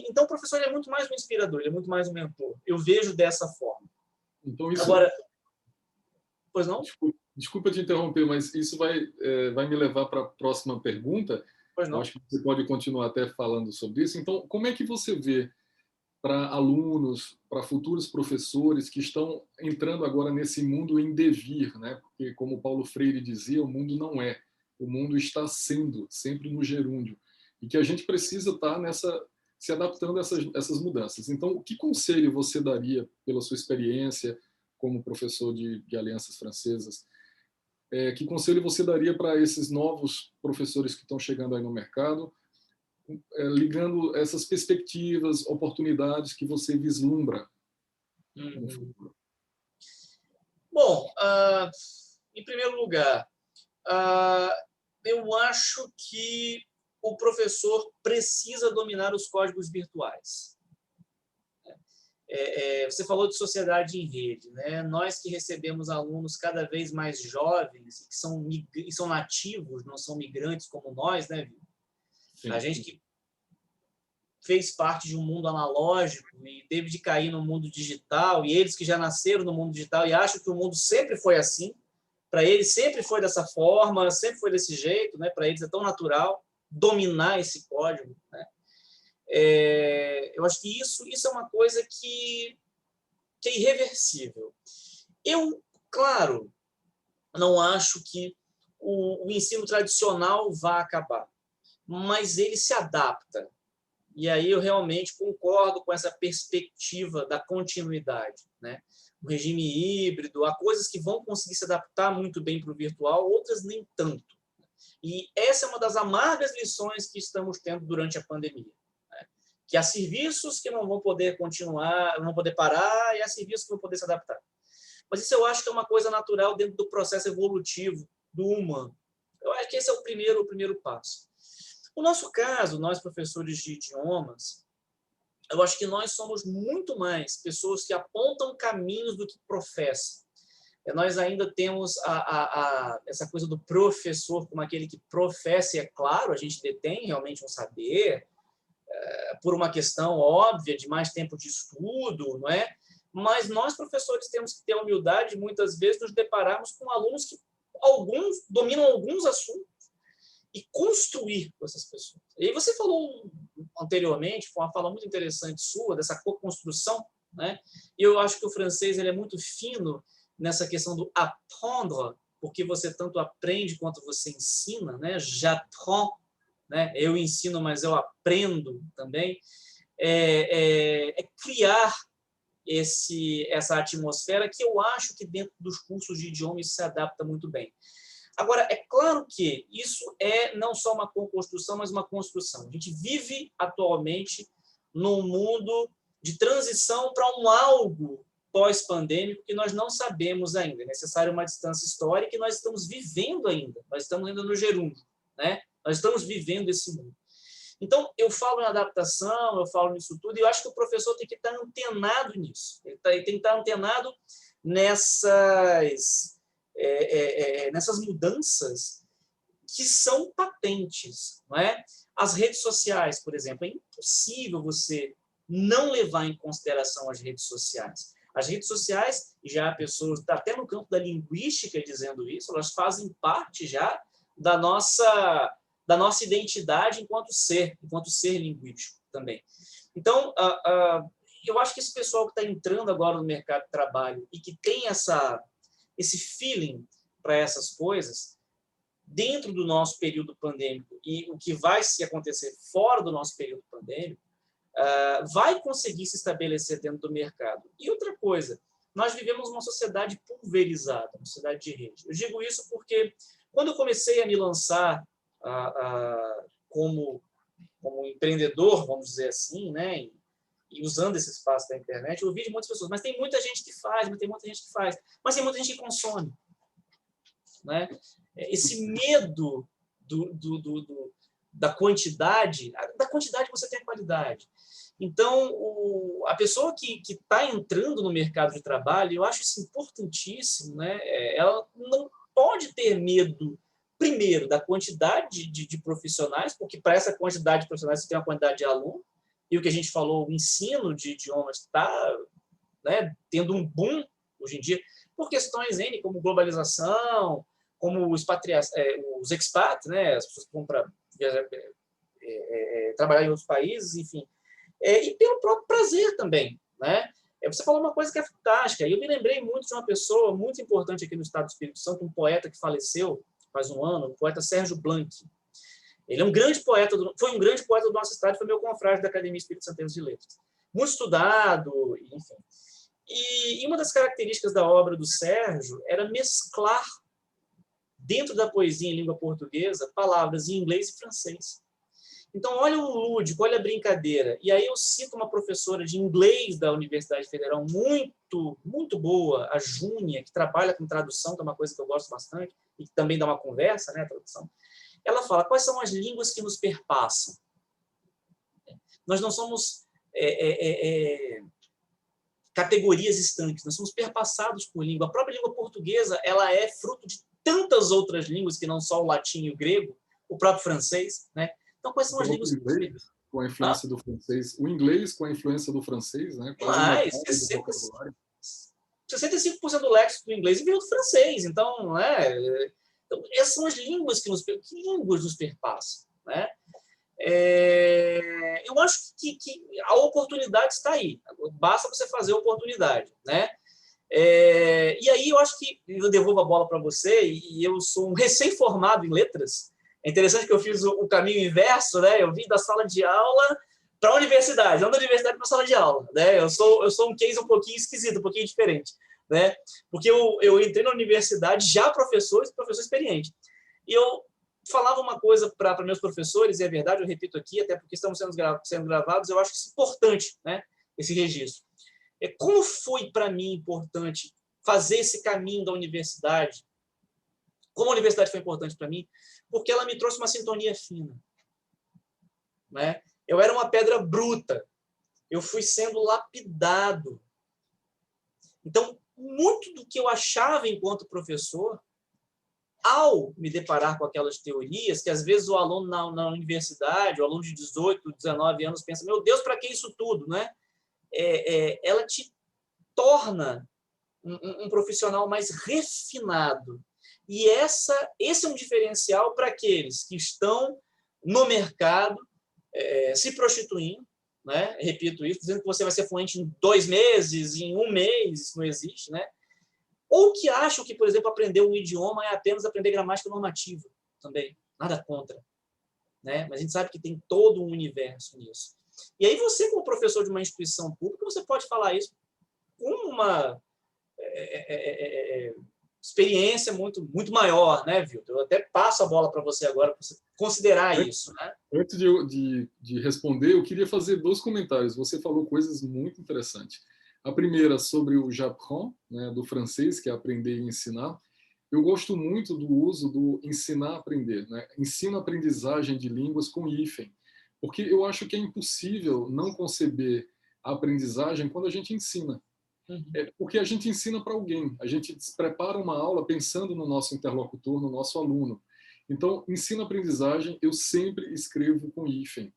[SPEAKER 2] Então, o professor é muito mais um inspirador, ele é muito mais um mentor. Eu vejo dessa forma.
[SPEAKER 1] Então, isso...
[SPEAKER 2] Agora, pois não?
[SPEAKER 1] Desculpa te interromper, mas isso vai me levar para a próxima pergunta.
[SPEAKER 2] Pois não?
[SPEAKER 1] Eu acho que você pode continuar até falando sobre isso. Então, como é que você vê para alunos, para futuros professores que estão entrando agora nesse mundo em devir, né? Porque, como Paulo Freire dizia, o mundo não é, o mundo está sendo, sempre no gerúndio, e que a gente precisa estar se adaptando a essas mudanças. Então, que conselho você daria, pela sua experiência como professor de alianças francesas, que conselho você daria para esses novos professores que estão chegando aí no mercado, ligando essas perspectivas, oportunidades que você vislumbra no futuro?
[SPEAKER 2] Bom, em primeiro lugar, eu acho que o professor precisa dominar os códigos virtuais. Você falou de sociedade em rede, né? Nós que recebemos alunos cada vez mais jovens, que são nativos, não são migrantes como nós, né, Vitor?
[SPEAKER 1] Sim.
[SPEAKER 2] A gente que fez parte de um mundo analógico e teve de cair no mundo digital, e eles que já nasceram no mundo digital e acham que o mundo sempre foi assim, para eles sempre foi dessa forma, sempre foi desse jeito, né? Para eles é tão natural dominar esse código, né? Eu acho que isso é uma coisa que é irreversível. Eu, claro, não acho que o ensino tradicional vá acabar, mas ele se adapta, E aí eu realmente concordo com essa perspectiva da continuidade, né? O regime híbrido, há coisas que vão conseguir se adaptar muito bem para o virtual, outras nem tanto. E essa é uma das amargas lições que estamos tendo durante a pandemia, né? Que há serviços que não vão poder continuar, não vão poder parar, e há serviços que vão poder se adaptar. Mas isso eu acho que é uma coisa natural dentro do processo evolutivo do humano. Eu acho que esse é o primeiro passo. No nosso caso, nós professores de idiomas, eu acho que nós somos muito mais pessoas que apontam caminhos do que professam. Nós ainda temos essa coisa do professor como aquele que professa, e é claro, a gente detém realmente um saber, por uma questão óbvia de mais tempo de estudo, não é? Mas nós, professores, temos que ter a humildade de, muitas vezes, nos depararmos com alunos que alguns dominam alguns assuntos e construir com essas pessoas. E aí você falou anteriormente, foi uma fala muito interessante sua, dessa co-construção, né? E eu acho que o francês ele é muito fino nessa questão do apprendre, porque você tanto aprende quanto você ensina, né? J'apprends, né? Eu ensino, mas eu aprendo também. É criar essa atmosfera que eu acho que dentro dos cursos de idioma isso se adapta muito bem. Agora, é claro que isso é não só uma construção, mas uma construção. A gente vive atualmente num mundo de transição para um algo pós-pandêmico que nós não sabemos ainda. É necessário uma distância histórica e nós estamos vivendo ainda. Nós estamos ainda no gerúndio, né? Nós estamos vivendo esse mundo. Então, eu falo em adaptação, eu falo nisso tudo, e eu acho que o professor tem que estar antenado nisso. Ele tem que estar antenado nessas mudanças que são patentes, não é? As redes sociais, por exemplo, é impossível você não levar em consideração as redes sociais. As redes sociais, já há pessoas, até no campo da linguística dizendo isso, elas fazem parte já da nossa identidade enquanto ser linguístico também. Então, eu acho que esse pessoal que está entrando agora no mercado de trabalho e que tem esse feeling para essas coisas, dentro do nosso período pandêmico e o que vai se acontecer fora do nosso período pandêmico, vai conseguir se estabelecer dentro do mercado. E outra coisa, nós vivemos uma sociedade pulverizada, uma sociedade de rede. Eu digo isso porque, quando eu comecei a me lançar como empreendedor, vamos dizer assim, né, e usando esse espaço da internet, eu ouvi de muitas pessoas, mas tem muita gente que faz, mas tem muita gente que consome, né? Esse medo da quantidade você tem a qualidade. Então, a pessoa que está entrando no mercado de trabalho, eu acho isso importantíssimo, né? Ela não pode ter medo, primeiro, da quantidade de profissionais, porque para essa quantidade de profissionais você tem uma quantidade de alunos, e o que a gente falou, o ensino de idiomas está, né, tendo um boom hoje em dia, por questões N, como globalização, como os expats, né, as pessoas que vão para trabalhar em outros países, enfim, e pelo próprio prazer também, né? Você falou uma coisa que é fantástica, e eu me lembrei muito de uma pessoa muito importante aqui no estado do Espírito Santo, um poeta que faleceu faz um ano, o poeta Sérgio Blanc. Ele é um grande poeta, foi um grande poeta do nosso estado, foi meu confrade da Academia Espírito Santense de Letras. Muito estudado, enfim. E uma das características da obra do Sérgio era mesclar, dentro da poesia em língua portuguesa, palavras em inglês e francês. Então, olha o lúdico, olha a brincadeira. E aí eu cito uma professora de inglês da Universidade Federal muito, muito boa, a Júnia, que trabalha com tradução, que é uma coisa que eu gosto bastante, e que também dá uma conversa, né, a tradução. Ela fala, quais são as línguas que nos perpassam? Nós não somos categorias estanques, nós somos perpassados por língua. A própria língua portuguesa ela é fruto de tantas outras línguas, que não só o latim e o grego, o próprio francês, né? Então, quais são as línguas que nos perpassam?
[SPEAKER 1] Com a influência do francês, o inglês com a influência do francês, né?
[SPEAKER 2] Mas 65% do léxico do inglês veio do francês, então, né? Então, essas são as línguas que línguas nos perpassam, né? Eu acho que a oportunidade está aí, basta você fazer a oportunidade, né? E aí eu acho que eu devolvo a bola para você, e eu sou um recém-formado em letras. É interessante que eu fiz o caminho inverso, né? Eu vim da sala de aula para a universidade, não da universidade para a sala de aula, né? Eu sou um case um pouquinho esquisito, um pouquinho diferente, né? Porque eu entrei na universidade já professor experiente. E eu falava uma coisa para meus professores, e é verdade, eu repito aqui, até porque estamos sendo gravados, eu acho que é importante, né, esse registro. Como foi para mim importante fazer esse caminho da universidade? Como a universidade foi importante para mim? Porque ela me trouxe uma sintonia fina, né? Eu era uma pedra bruta, eu fui sendo lapidado. Então, muito do que eu achava enquanto professor, ao me deparar com aquelas teorias, que às vezes o aluno na universidade, o aluno de 18, 19 anos, pensa, meu Deus, para que isso tudo, né? Ela te torna um profissional mais refinado. E esse é um diferencial para aqueles que estão no mercado se prostituindo, né? Repito isso, dizendo que você vai ser fluente em 2 meses, em 1 mês, isso não existe, né? Ou que acham que, por exemplo, aprender um idioma é apenas aprender gramática normativa também. Nada contra, né? Mas a gente sabe que tem todo um universo nisso. E aí você, como professor de uma instituição pública, você pode falar isso com uma experiência muito maior, né, Vilton? Eu até passo a bola para você agora, para você considerar isso, né?
[SPEAKER 1] Antes de responder, eu queria fazer 2 comentários. Você falou coisas muito interessantes. A primeira sobre o j'apprends, né, do francês, que é aprender e ensinar. Eu gosto muito do uso do ensinar a aprender, né? Ensino-aprendizagem de línguas com hífen, porque eu acho que é impossível não conceber a aprendizagem quando a gente ensina. Porque a gente ensina para alguém, a gente prepara uma aula pensando no nosso interlocutor, no nosso aluno. Então, ensino-aprendizagem eu sempre escrevo com hífen.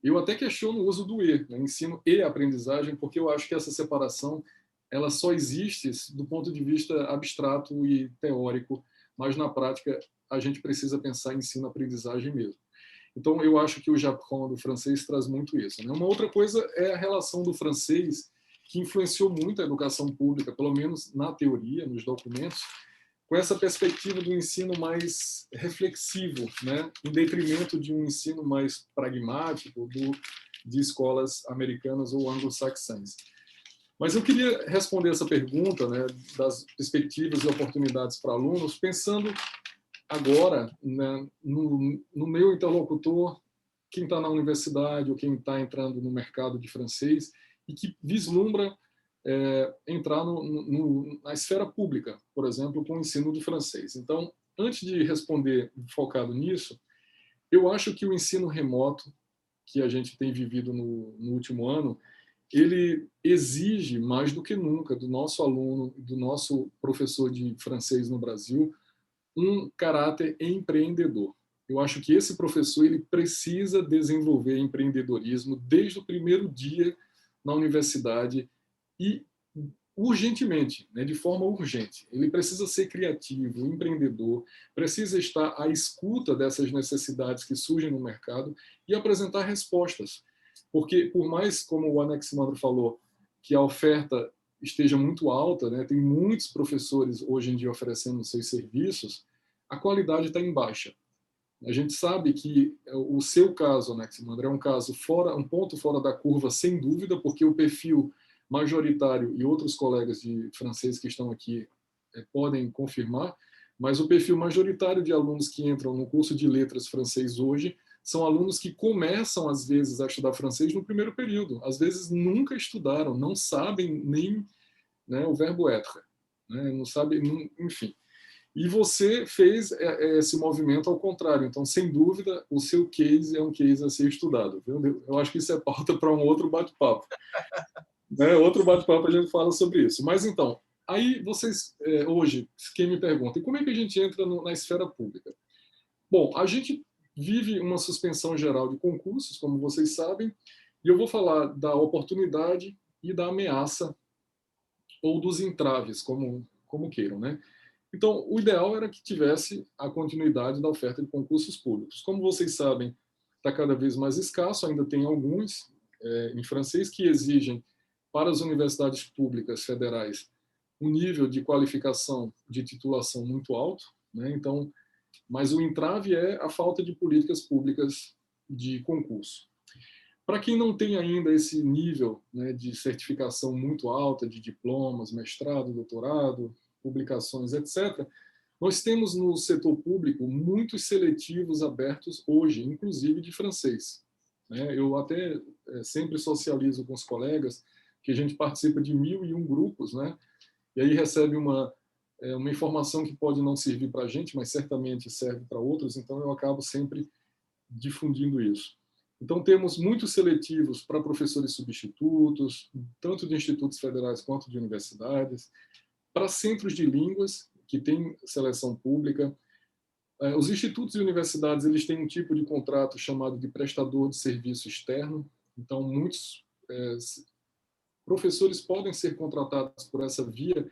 [SPEAKER 1] Eu até questiono o uso do e, né? Ensino e aprendizagem, porque eu acho que essa separação ela só existe do ponto de vista abstrato e teórico, mas na prática a gente precisa pensar em ensino-aprendizagem mesmo. Então eu acho que o Japão do francês traz muito isso, né? Uma outra coisa é a relação do francês, que influenciou muito a educação pública, pelo menos na teoria, nos documentos, com essa perspectiva do ensino mais reflexivo, né, em detrimento de um ensino mais pragmático de escolas americanas ou anglo-saxãs. Mas eu queria responder essa pergunta, né, das perspectivas e oportunidades para alunos, pensando agora, né, no meu interlocutor, quem está na universidade ou quem está entrando no mercado de francês e que vislumbra entrar na esfera pública, por exemplo, com o ensino do francês. Então, antes de responder focado nisso, eu acho que o ensino remoto que a gente tem vivido no último ano, ele exige mais do que nunca do nosso aluno, do nosso professor de francês no Brasil, um caráter empreendedor. Eu acho que esse professor ele precisa desenvolver empreendedorismo desde o primeiro dia na universidade e urgentemente, né, de forma urgente. Ele precisa ser criativo, empreendedor, precisa estar à escuta dessas necessidades que surgem no mercado e apresentar respostas. Porque, por mais, como o Anaximandro falou, que a oferta esteja muito alta, né, tem muitos professores hoje em dia oferecendo seus serviços, a qualidade está em baixa. A gente sabe que o seu caso, Anaximandro, é um caso fora, um ponto fora da curva, sem dúvida, porque o perfil majoritário, e outros colegas de francês que estão aqui podem confirmar, mas o perfil majoritário de alunos que entram no curso de letras francês hoje são alunos que começam, às vezes, a estudar francês no primeiro período. Às vezes nunca estudaram, não sabem nem, né, o verbo être, né, não sabem, enfim. E você fez esse movimento ao contrário. Então, sem dúvida, o seu case é um case a ser estudado. Viu? Eu acho que isso é pauta para um outro bate-papo. Né? Outro bate-papo a gente fala sobre isso. Mas, então, aí vocês, hoje, quem me pergunta, e como é que a gente entra na esfera pública? Bom, a gente vive uma suspensão geral de concursos, como vocês sabem, e eu vou falar da oportunidade e da ameaça, ou dos entraves, como queiram, né? Então, o ideal era que tivesse a continuidade da oferta de concursos públicos. Como vocês sabem, está cada vez mais escasso, ainda tem alguns em francês que exigem para as universidades públicas federais um nível de qualificação de titulação muito alto, né? Então, mas o entrave é a falta de políticas públicas de concurso. Para quem não tem ainda esse nível, né, de certificação muito alta, de diplomas, mestrado, doutorado, publicações, etc., nós temos no setor público muitos seletivos abertos hoje, inclusive de francês. Né? Eu até sempre socializo com os colegas que a gente participa de 1001 grupos, né? E aí recebe uma informação que pode não servir para a gente, mas certamente serve para outros, então eu acabo sempre difundindo isso. Então, temos muitos seletivos para professores substitutos, tanto de institutos federais quanto de universidades, para centros de línguas, que tem seleção pública. Os institutos e universidades eles têm um tipo de contrato chamado de prestador de serviço externo, então muitos professores podem ser contratados por essa via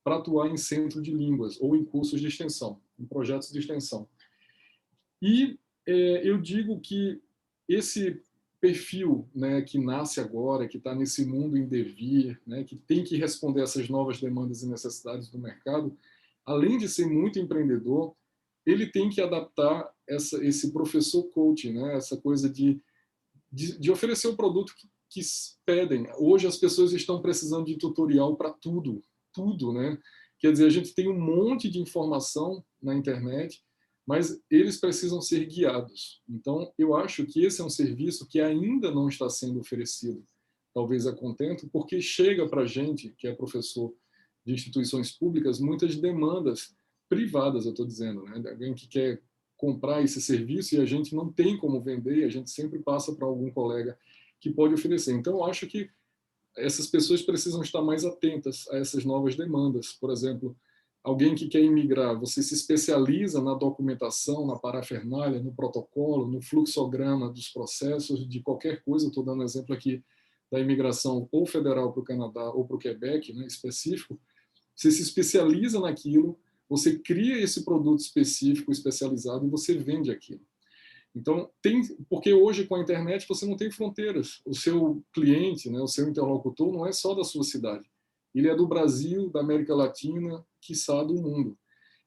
[SPEAKER 1] para atuar em centro de línguas ou em cursos de extensão, em projetos de extensão. E eu digo que esse perfil, né, que nasce agora, que está nesse mundo em devir, né, que tem que responder essas novas demandas e necessidades do mercado, além de ser muito empreendedor, ele tem que adaptar esse professor coaching, né, essa coisa de oferecer o produto que pedem. Hoje as pessoas estão precisando de tutorial para tudo, tudo, né? Quer dizer, a gente tem um monte de informação na internet, mas eles precisam ser guiados. Então, eu acho que esse é um serviço que ainda não está sendo oferecido, talvez a contento, porque chega para a gente, que é professor de instituições públicas, muitas demandas privadas, eu estou dizendo, né? De alguém que quer comprar esse serviço e a gente não tem como vender, e a gente sempre passa para algum colega que pode oferecer. Então, eu acho que essas pessoas precisam estar mais atentas a essas novas demandas. Por exemplo, alguém que quer imigrar, você se especializa na documentação, na parafernália, no protocolo, no fluxograma dos processos, de qualquer coisa. Estou dando exemplo aqui da imigração ou federal para o Canadá ou para o Quebec, né, específico. Você se especializa naquilo, você cria esse produto específico, especializado, e você vende aquilo. Então, porque hoje com a internet você não tem fronteiras. O seu cliente, né, o seu interlocutor não é só da sua cidade. Ele é do Brasil, da América Latina, quiçá do mundo.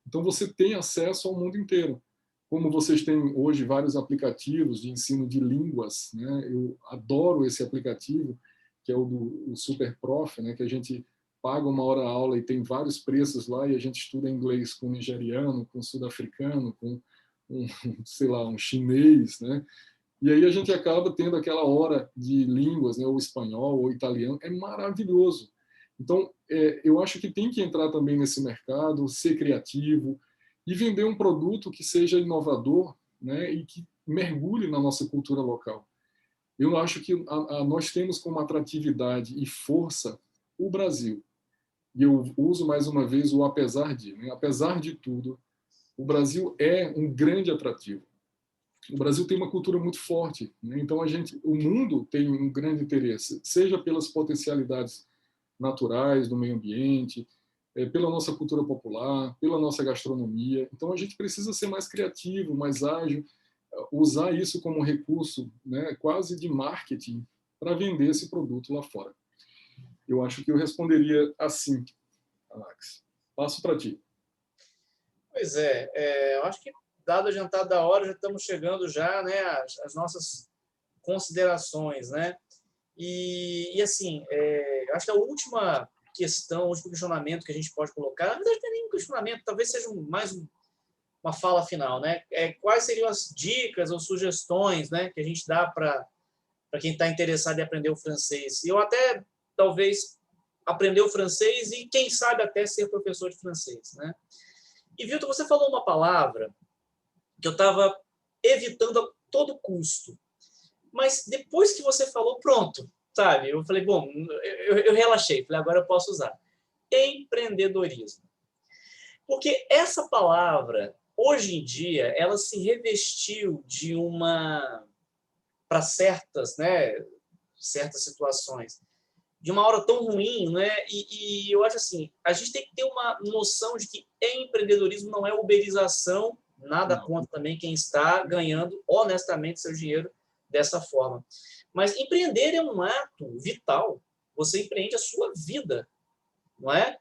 [SPEAKER 1] Então você tem acesso ao mundo inteiro. Como vocês têm hoje vários aplicativos de ensino de línguas, né? Eu adoro esse aplicativo, que é o Super Prof, né? Que a gente paga uma hora a aula e tem vários preços lá, e a gente estuda inglês com nigeriano, com sul-africano, com sei lá, um chinês, né? E aí a gente acaba tendo aquela hora de línguas, né? Ou espanhol, ou italiano, é maravilhoso. Então, eu acho que tem que entrar também nesse mercado, ser criativo e vender um produto que seja inovador, né? E que mergulhe na nossa cultura local. Eu acho que nós temos como atratividade e força o Brasil. E eu uso mais uma vez o apesar de, né? Apesar de tudo, o Brasil é um grande atrativo. O Brasil tem uma cultura muito forte, né? Então o mundo tem um grande interesse, seja pelas potencialidades naturais do meio ambiente, pela nossa cultura popular, pela nossa gastronomia. Então a gente precisa ser mais criativo, mais ágil, usar isso como recurso, né, quase de marketing para vender esse produto lá fora. Eu acho que eu responderia assim, Alex. Passo para ti.
[SPEAKER 2] Pois eu acho que, dado o adiantado da hora, já estamos chegando já, né, às nossas considerações, né? E assim, eu acho que a última questão, o último questionamento que a gente pode colocar, na verdade não é nem um questionamento, talvez seja mais uma fala final, né? Quais seriam as dicas ou sugestões, né, que a gente dá para quem está interessado em aprender o francês? E eu até, talvez, aprender o francês e, quem sabe, até ser professor de francês, né? E, Vitor, você falou uma palavra que eu estava evitando a todo custo. Mas depois que você falou, pronto, sabe? Eu falei, bom, eu relaxei. Falei, agora eu posso usar. Empreendedorismo. Porque essa palavra, hoje em dia, ela se revestiu de para certas, né, certas situações, de uma hora tão ruim, né? E eu acho assim, a gente tem que ter uma noção de que empreendedorismo não é uberização, nada
[SPEAKER 1] Não.
[SPEAKER 2] contra também quem está ganhando honestamente seu dinheiro dessa forma. Mas empreender é um ato vital. Você empreende a sua vida, não é?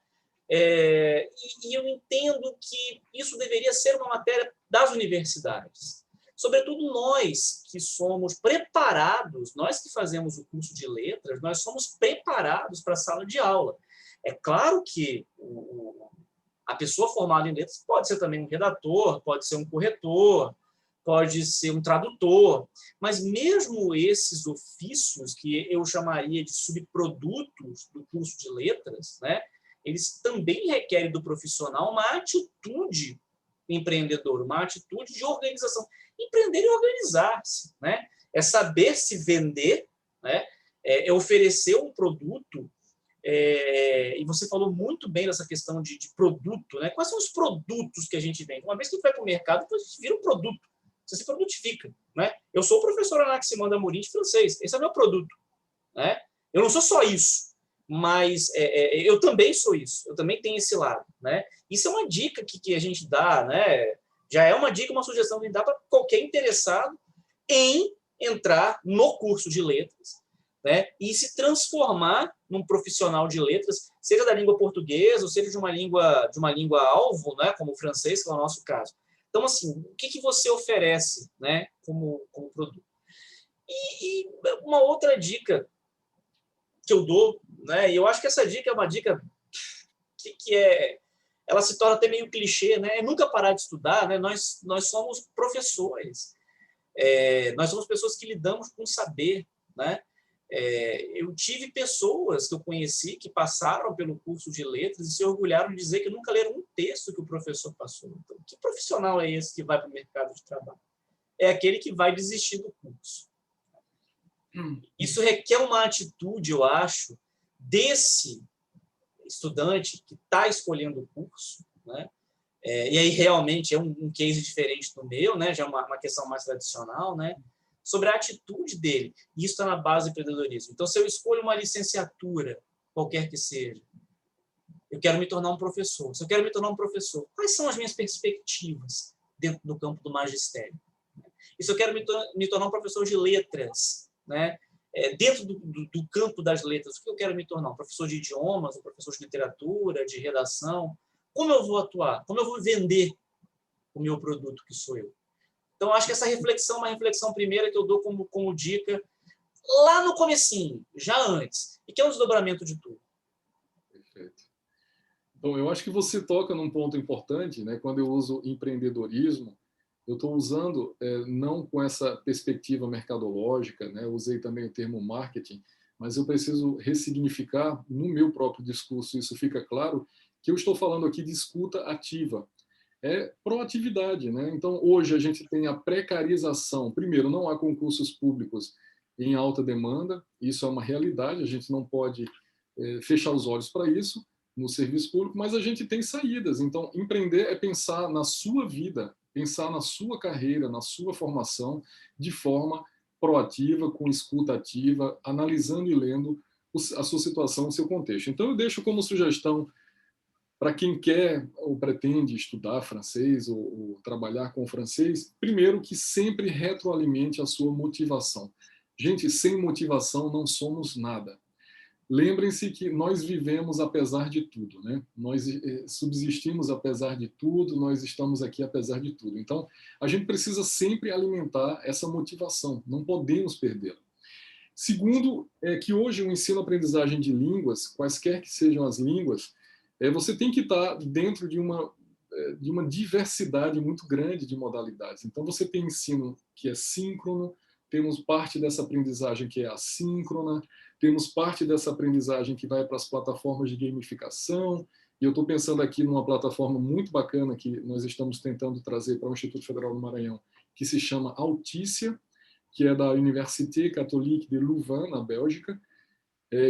[SPEAKER 2] E eu entendo que isso deveria ser uma matéria das universidades. Sobretudo nós que somos preparados, nós que fazemos o curso de letras, nós somos preparados para a sala de aula. É claro que a pessoa formada em letras pode ser também um redator, pode ser um corretor, pode ser um tradutor, mas mesmo esses ofícios, que eu chamaria de subprodutos do curso de letras, né, eles também requerem do profissional uma atitude empreendedora, uma atitude de organização. Empreender e organizar-se, né? É saber se vender, né? É oferecer um produto. E você falou muito bem dessa questão de produto, né? Quais são os produtos que a gente vende? Uma vez que vai para o mercado, depois a gente vira um produto. Você se produtifica, né? Eu sou o professor Anaximandro Amorim de francês. Esse é meu produto, né? Eu não sou só isso, mas eu também sou isso. Eu também tenho esse lado, né? Isso é uma dica que a gente dá, né? Já é uma dica, uma sugestão que a gente dá para qualquer interessado em entrar no curso de letras, né, e se transformar num profissional de letras, seja da língua portuguesa, ou seja de uma língua alvo, né, como o francês, que é o nosso caso. Então, assim, o que você oferece, né, como produto? E uma outra dica que eu dou, né, e eu acho que essa dica é uma dica ela se torna até meio clichê, né? É nunca parar de estudar, né? Nós somos professores, nós somos pessoas que lidamos com saber, né? Eu tive pessoas que eu conheci que passaram pelo curso de letras e se orgulharam de dizer que nunca leram um texto que o professor passou. Então, que profissional é esse que vai para o mercado de trabalho? É aquele que vai desistir do curso. Isso requer uma atitude, eu acho, desse estudante que está escolhendo o curso, né? E aí realmente é um case diferente do meu, né? Já é uma questão mais tradicional, né? Sobre a atitude dele. E isso está na base do empreendedorismo. Então, se eu escolho uma licenciatura, qualquer que seja, eu quero me tornar um professor. Se eu quero me tornar um professor, quais são as minhas perspectivas dentro do campo do magistério? E se eu quero me tornar um professor de letras, né? Dentro do campo das letras, o que eu quero me tornar? Um professor de idiomas, um professor de literatura, de redação? Como eu vou atuar? Como eu vou vender o meu produto, que sou eu? Então, acho que essa reflexão é uma reflexão primeira que eu dou como dica lá no comecinho, já antes, e que é um desdobramento de tudo.
[SPEAKER 1] Perfeito. Bom, eu acho que você toca num ponto importante, né? Quando eu uso empreendedorismo, eu estou usando não com essa perspectiva mercadológica, né? Eu usei também o termo marketing, mas eu preciso ressignificar no meu próprio discurso, isso fica claro, que eu estou falando aqui de escuta ativa. É proatividade, né? Então, hoje a gente tem a precarização. Primeiro, não há concursos públicos em alta demanda, isso é uma realidade, a gente não pode fechar os olhos para isso no serviço público, mas a gente tem saídas. Então, empreender é pensar na sua vida, pensar na sua carreira, na sua formação, de forma proativa, com escuta ativa, analisando e lendo a sua situação, o seu contexto. Então, eu deixo como sugestão para quem quer ou pretende estudar francês ou trabalhar com francês, primeiro que sempre retroalimente a sua motivação. Gente, sem motivação não somos nada. Lembrem-se que nós vivemos apesar de tudo, né? Nós subsistimos apesar de tudo, nós estamos aqui apesar de tudo. Então, a gente precisa sempre alimentar essa motivação, não podemos perdê-la. Segundo, é que hoje o ensino-aprendizagem de línguas, quaisquer que sejam as línguas, você tem que estar dentro de uma diversidade muito grande de modalidades. Então, você tem ensino que é síncrono, temos parte dessa aprendizagem que é assíncrona, temos parte dessa aprendizagem que vai para as plataformas de gamificação, e eu estou pensando aqui numa plataforma muito bacana que nós estamos tentando trazer para o Instituto Federal do Maranhão, que se chama Altícia, que é da Université Catholique de Louvain, na Bélgica,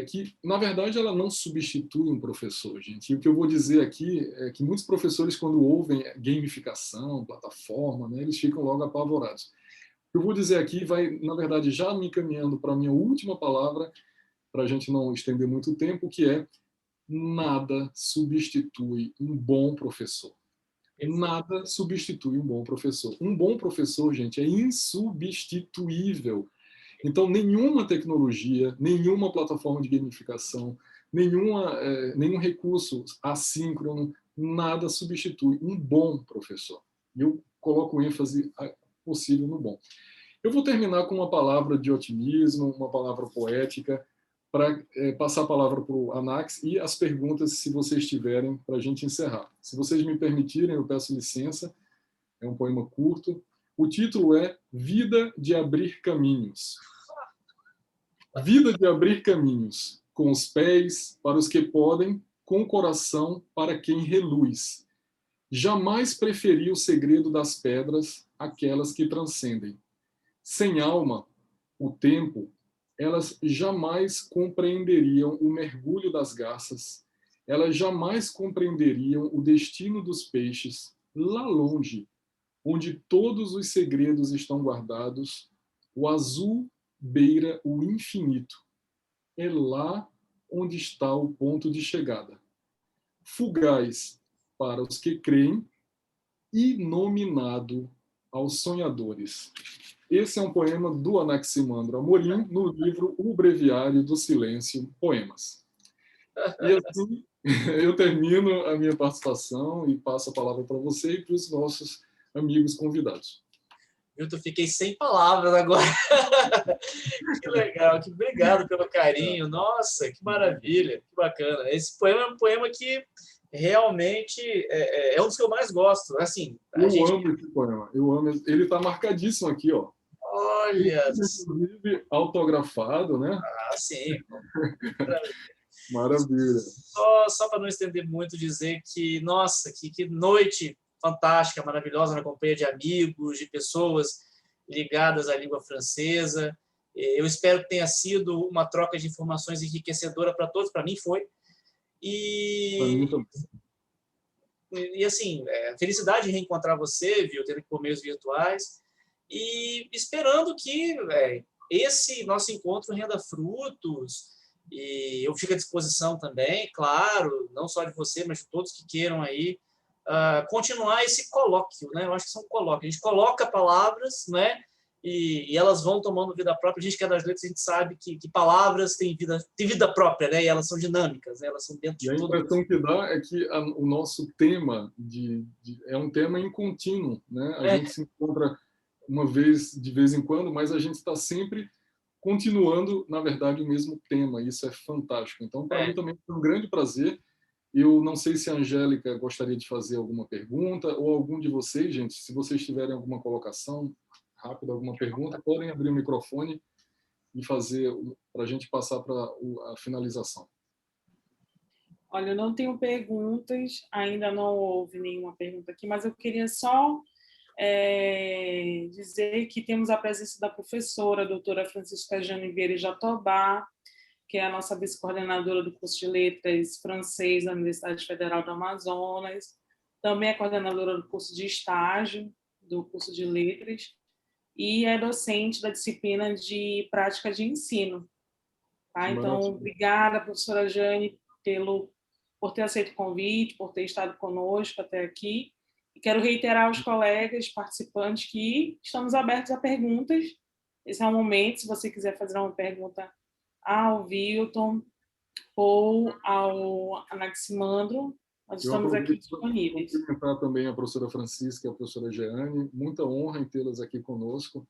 [SPEAKER 1] que, na verdade, ela não substitui um professor, gente. E o que eu vou dizer aqui é que muitos professores, quando ouvem gamificação, plataforma, né, eles ficam logo apavorados. O que eu vou dizer aqui vai, na verdade, já me encaminhando para a minha última palavra, para a gente não estender muito tempo, que é: nada substitui um bom professor. Nada substitui um bom professor. Um bom professor, gente, é insubstituível. Então, nenhuma tecnologia, nenhuma plataforma de gamificação, nenhum recurso assíncrono, nada substitui um bom professor. E eu coloco ênfase possível no bom. Eu vou terminar com uma palavra de otimismo, uma palavra poética, para passar a palavra para o Anax e as perguntas, se vocês tiverem, para a gente encerrar. Se vocês me permitirem, eu peço licença, é um poema curto. O título é Vida de Abrir Caminhos. Vida de abrir caminhos, com os pés para os que podem, com o coração para quem reluz. Jamais preferi o segredo das pedras, aquelas que transcendem. Sem alma, o tempo, elas jamais compreenderiam o mergulho das garças, elas jamais compreenderiam o destino dos peixes, lá longe, onde todos os segredos estão guardados, o azul beira o infinito. É lá onde está o ponto de chegada. Fugaz para os que creem, inominado aos sonhadores. Esse é um poema do Anaximandro Amorim, no livro O Breviário do Silêncio, Poemas. E assim, eu termino a minha participação e passo a palavra para você e para os nossos amigos convidados.
[SPEAKER 2] Eu fiquei sem palavras agora. Que legal, que obrigado pelo carinho. Nossa, que maravilha, que bacana. Esse poema é um poema que realmente é um dos que eu mais gosto. Assim,
[SPEAKER 1] amo esse poema, eu amo. Ele está marcadíssimo aqui, ó.
[SPEAKER 2] Olha,
[SPEAKER 1] inclusive autografado, né?
[SPEAKER 2] Ah, sim.
[SPEAKER 1] Maravilha.
[SPEAKER 2] Só para não estender muito, dizer que, nossa, que noite fantástica, maravilhosa, na companhia de amigos, de pessoas ligadas à língua francesa. Eu espero que tenha sido uma troca de informações enriquecedora para todos, para mim foi. E assim, felicidade de reencontrar você, viu, tendo por meios virtuais, e esperando que esse nosso encontro renda frutos. E eu fico à disposição também, claro, não só de você, mas de todos que queiram aí continuar esse colóquio, né? Eu acho que são colóquios. A gente coloca palavras, né? E elas vão tomando vida própria. A gente que é das letras, a gente sabe que palavras têm vida própria, né? E elas são dinâmicas, né? Elas são dentro de tudo.
[SPEAKER 1] E a impressão que dá é que o nosso tema é um tema em contínuo, né? A gente se encontra de vez em quando, mas a gente está sempre continuando, na verdade, o mesmo tema. Isso é fantástico. Então, para mim também foi um grande prazer. Eu não sei se a Angélica gostaria de fazer alguma pergunta, ou algum de vocês, gente, se vocês tiverem alguma colocação rápida, alguma pergunta, podem abrir o microfone e fazer, para a gente passar para a finalização.
[SPEAKER 3] Olha, eu não tenho perguntas, ainda não houve nenhuma pergunta aqui, mas eu queria só dizer que temos a presença da professora, a doutora Francisca Jane Vieira Jatobá, que é a nossa vice-coordenadora do curso de Letras Francês da Universidade Federal do Amazonas, também é coordenadora do curso de estágio do curso de Letras e é docente da disciplina de Prática de Ensino. Tá? Então, obrigada, professora Jane, por ter aceito o convite, por ter estado conosco até aqui. E quero reiterar aos colegas participantes que estamos abertos a perguntas. Esse é o momento, se você quiser fazer uma pergunta ao Wilton ou ao Anaximandro, nós estamos aqui disponíveis.
[SPEAKER 1] Eu cumprimentar também a professora Francisca e a professora Jeane. Muita honra em tê-las aqui conosco.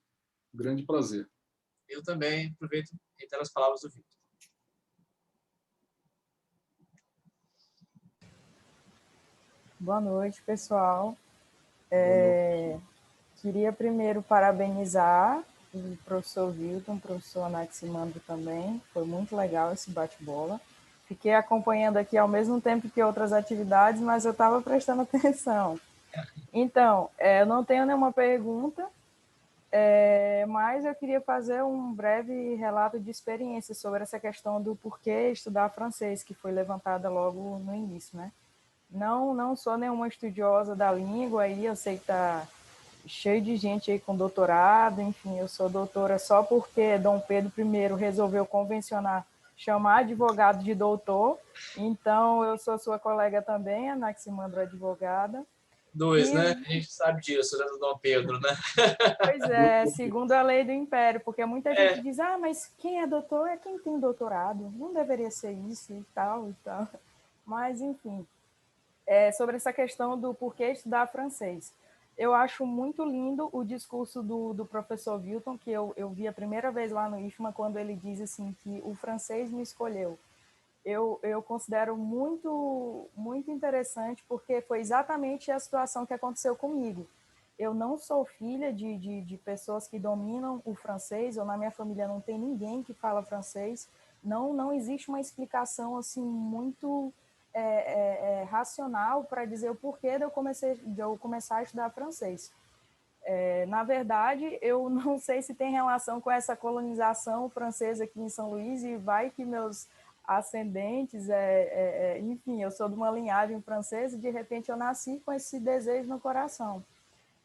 [SPEAKER 1] Grande prazer.
[SPEAKER 2] Eu também aproveito e reitero as palavras do Wilton.
[SPEAKER 4] Boa noite, pessoal. Queria primeiro parabenizar o professor Wilton, o professor Anaximandro também. Foi muito legal esse bate-bola. Fiquei acompanhando aqui ao mesmo tempo que outras atividades, mas eu estava prestando atenção. Então, eu não tenho nenhuma pergunta, mas eu queria fazer um breve relato de experiência sobre essa questão do porquê estudar francês, que foi levantada logo no início, né? Não sou nenhuma estudiosa da língua, aí eu sei que está cheio de gente aí com doutorado, enfim, eu sou doutora só porque Dom Pedro I resolveu convencionar, chamar advogado de doutor, então eu sou sua colega também, Anaximandro, advogada.
[SPEAKER 2] Né? A gente sabe disso, né, do Dom Pedro, né?
[SPEAKER 4] Pois é, segundo a lei do Império, porque muita gente diz, mas quem é doutor é quem tem doutorado, não deveria ser isso e tal. Mas, enfim, sobre essa questão do porquê estudar francês. Eu acho muito lindo o discurso do professor Wilton, que eu vi a primeira vez lá no IFMA, quando ele diz assim, que o francês me escolheu. Eu considero muito interessante, porque foi exatamente a situação que aconteceu comigo. Eu não sou filha de pessoas que dominam o francês, ou na minha família não tem ninguém que fala francês. Não existe uma explicação assim muito racional para dizer o porquê de eu começar a estudar francês. Na verdade, eu não sei se tem relação com essa colonização francesa aqui em São Luís, e vai que meus ascendentes, enfim, eu sou de uma linhagem francesa e de repente eu nasci com esse desejo no coração.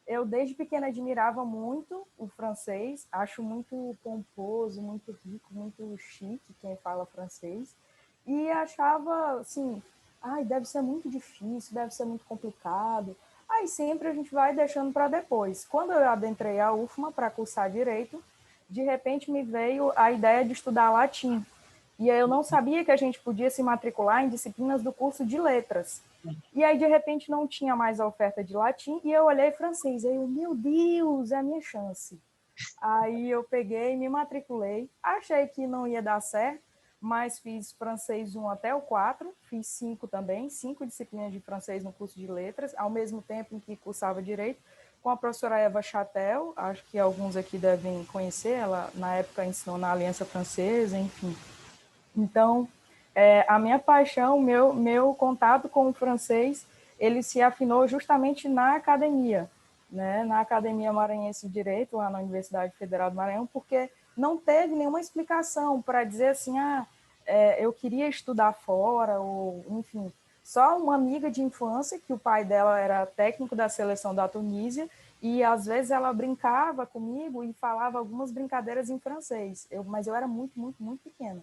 [SPEAKER 4] Eu, desde pequena, admirava muito o francês, acho muito pomposo, muito rico, muito chique quem fala francês, e achava, assim, ai, deve ser muito difícil, deve ser muito complicado. Aí sempre a gente vai deixando para depois. Quando eu adentrei a UFMA para cursar Direito, de repente me veio a ideia de estudar latim. E eu não sabia que a gente podia se matricular em disciplinas do curso de letras. E aí, de repente, não tinha mais a oferta de latim, e eu olhei francês. Aí eu, meu Deus, é a minha chance. Aí eu peguei, me matriculei, achei que não ia dar certo, mas fiz francês 1 até o 4, fiz 5 também, 5 disciplinas de francês no curso de letras, ao mesmo tempo em que cursava direito, com a professora Eva Chatel, acho que alguns aqui devem conhecer, ela na época ensinou na Aliança Francesa, enfim. Então, a minha paixão, meu contato com o francês, ele se afinou justamente na academia, né? Na Academia Maranhense de Direito, lá na Universidade Federal do Maranhão, porque não teve nenhuma explicação para dizer assim, eu queria estudar fora, ou enfim. Só uma amiga de infância, que o pai dela era técnico da seleção da Tunísia, e às vezes ela brincava comigo e falava algumas brincadeiras em francês, mas eu era muito pequena.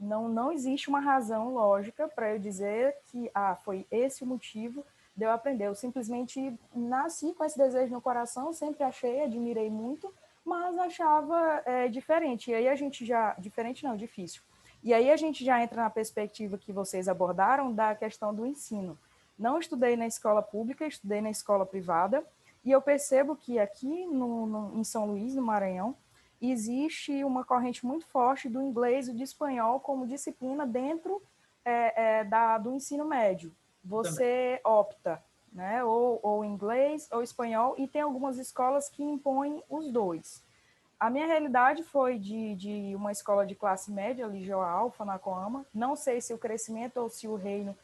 [SPEAKER 4] Não existe uma razão lógica para eu dizer que foi esse o motivo de eu aprender. Eu simplesmente nasci com esse desejo no coração, sempre achei, admirei muito, mas achava diferente. E aí a gente já... Diferente não, difícil. E aí a gente já entra na perspectiva que vocês abordaram da questão do ensino. Não estudei na escola pública, estudei na escola privada, e eu percebo que aqui em São Luís, no Maranhão, existe uma corrente muito forte do inglês e do espanhol como disciplina dentro do ensino médio. Você opta, né, ou inglês ou espanhol, e tem algumas escolas que impõem os dois. A minha realidade foi de uma escola de classe média, Ligio Alfa, na Coama. Não sei se o crescimento ou se o reino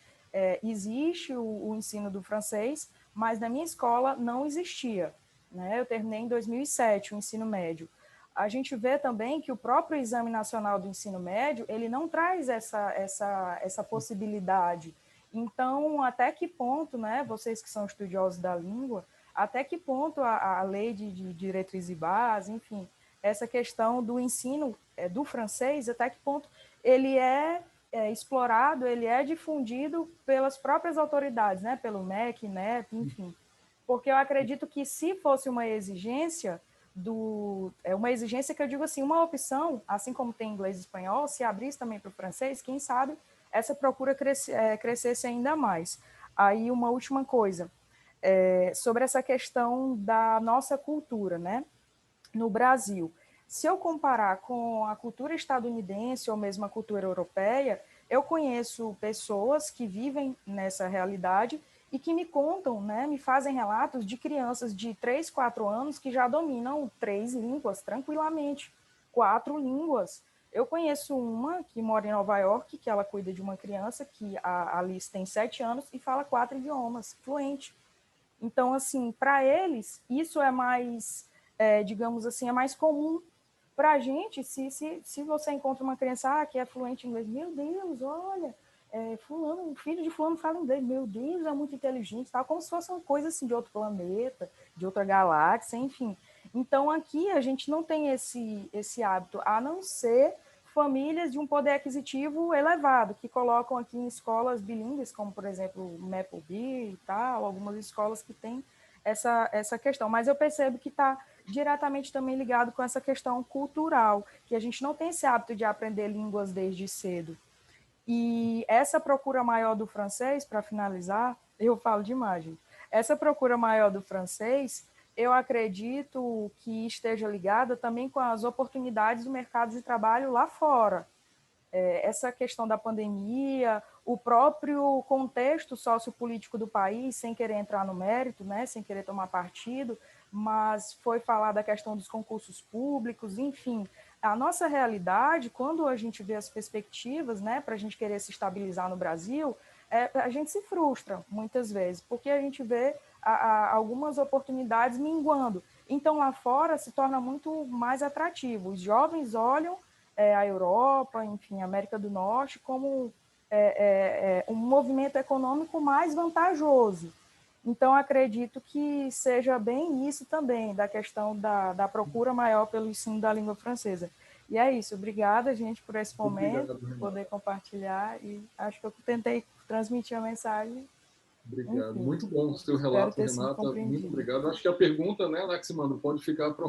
[SPEAKER 4] existe o ensino do francês, mas na minha escola não existia, né? Eu terminei em 2007 o ensino médio. A gente vê também que o próprio Exame Nacional do Ensino Médio, ele não traz essa possibilidade. Então, até que ponto, né, vocês que são estudiosos da língua, até que ponto a lei de diretriz e base, enfim, essa questão do ensino do francês, até que ponto ele é explorado, ele é difundido pelas próprias autoridades, né, pelo MEC, INEP, enfim. Porque eu acredito que se fosse uma exigência uma exigência que eu digo assim, uma opção, assim como tem inglês e espanhol, se abrisse também para o francês, quem sabe essa procura crescesse ainda mais. Aí uma última coisa, sobre essa questão da nossa cultura, né? No Brasil, se eu comparar com a cultura estadunidense ou mesmo a cultura europeia, eu conheço pessoas que vivem nessa realidade e que me contam, né, me fazem relatos de crianças de 3, 4 anos que já dominam 3 línguas tranquilamente, 4 línguas. Eu conheço uma que mora em Nova York, que ela cuida de uma criança que a Alice tem 7 anos e fala 4 idiomas, fluente. Então, assim, para eles, isso é mais, digamos assim, é mais comum. Para a gente, se você encontra uma criança que é fluente em inglês, meu Deus, olha, fulano, o filho de fulano fala inglês, meu Deus, é muito inteligente, tal, como se fosse uma coisa assim, de outro planeta, de outra galáxia, enfim. Então, aqui a gente não tem esse hábito, a não ser famílias de um poder aquisitivo elevado, que colocam aqui em escolas bilíngues, como, por exemplo, Maplebee e tal, algumas escolas que têm essa questão. Mas eu percebo que está diretamente também ligado com essa questão cultural, que a gente não tem esse hábito de aprender línguas desde cedo. E essa procura maior do francês, para finalizar, eu falo demais, gente. essa procura maior do francês, eu acredito que esteja ligada também com as oportunidades do mercado de trabalho lá fora. Essa questão da pandemia, o próprio contexto sociopolítico do país, sem querer entrar no mérito, né, sem querer tomar partido, mas foi falar da questão dos concursos públicos, enfim. A nossa realidade, quando a gente vê as perspectivas, né, para a gente querer se estabilizar no Brasil, a gente se frustra muitas vezes, porque a gente vê algumas oportunidades minguando. Então, lá fora se torna muito mais atrativo. Os jovens olham a Europa, enfim, a América do Norte, como um movimento econômico mais vantajoso. Então, acredito que seja bem isso também, da questão da procura maior pelo ensino da língua francesa. E é isso, obrigada, gente, por esse momento, por poder compartilhar, e acho que eu tentei transmitir a mensagem.
[SPEAKER 1] Obrigado.
[SPEAKER 4] Enfim,
[SPEAKER 1] Muito bom o seu relato, Renata. Muito obrigado. Acho que a pergunta, né, Anaximandro, pode ficar para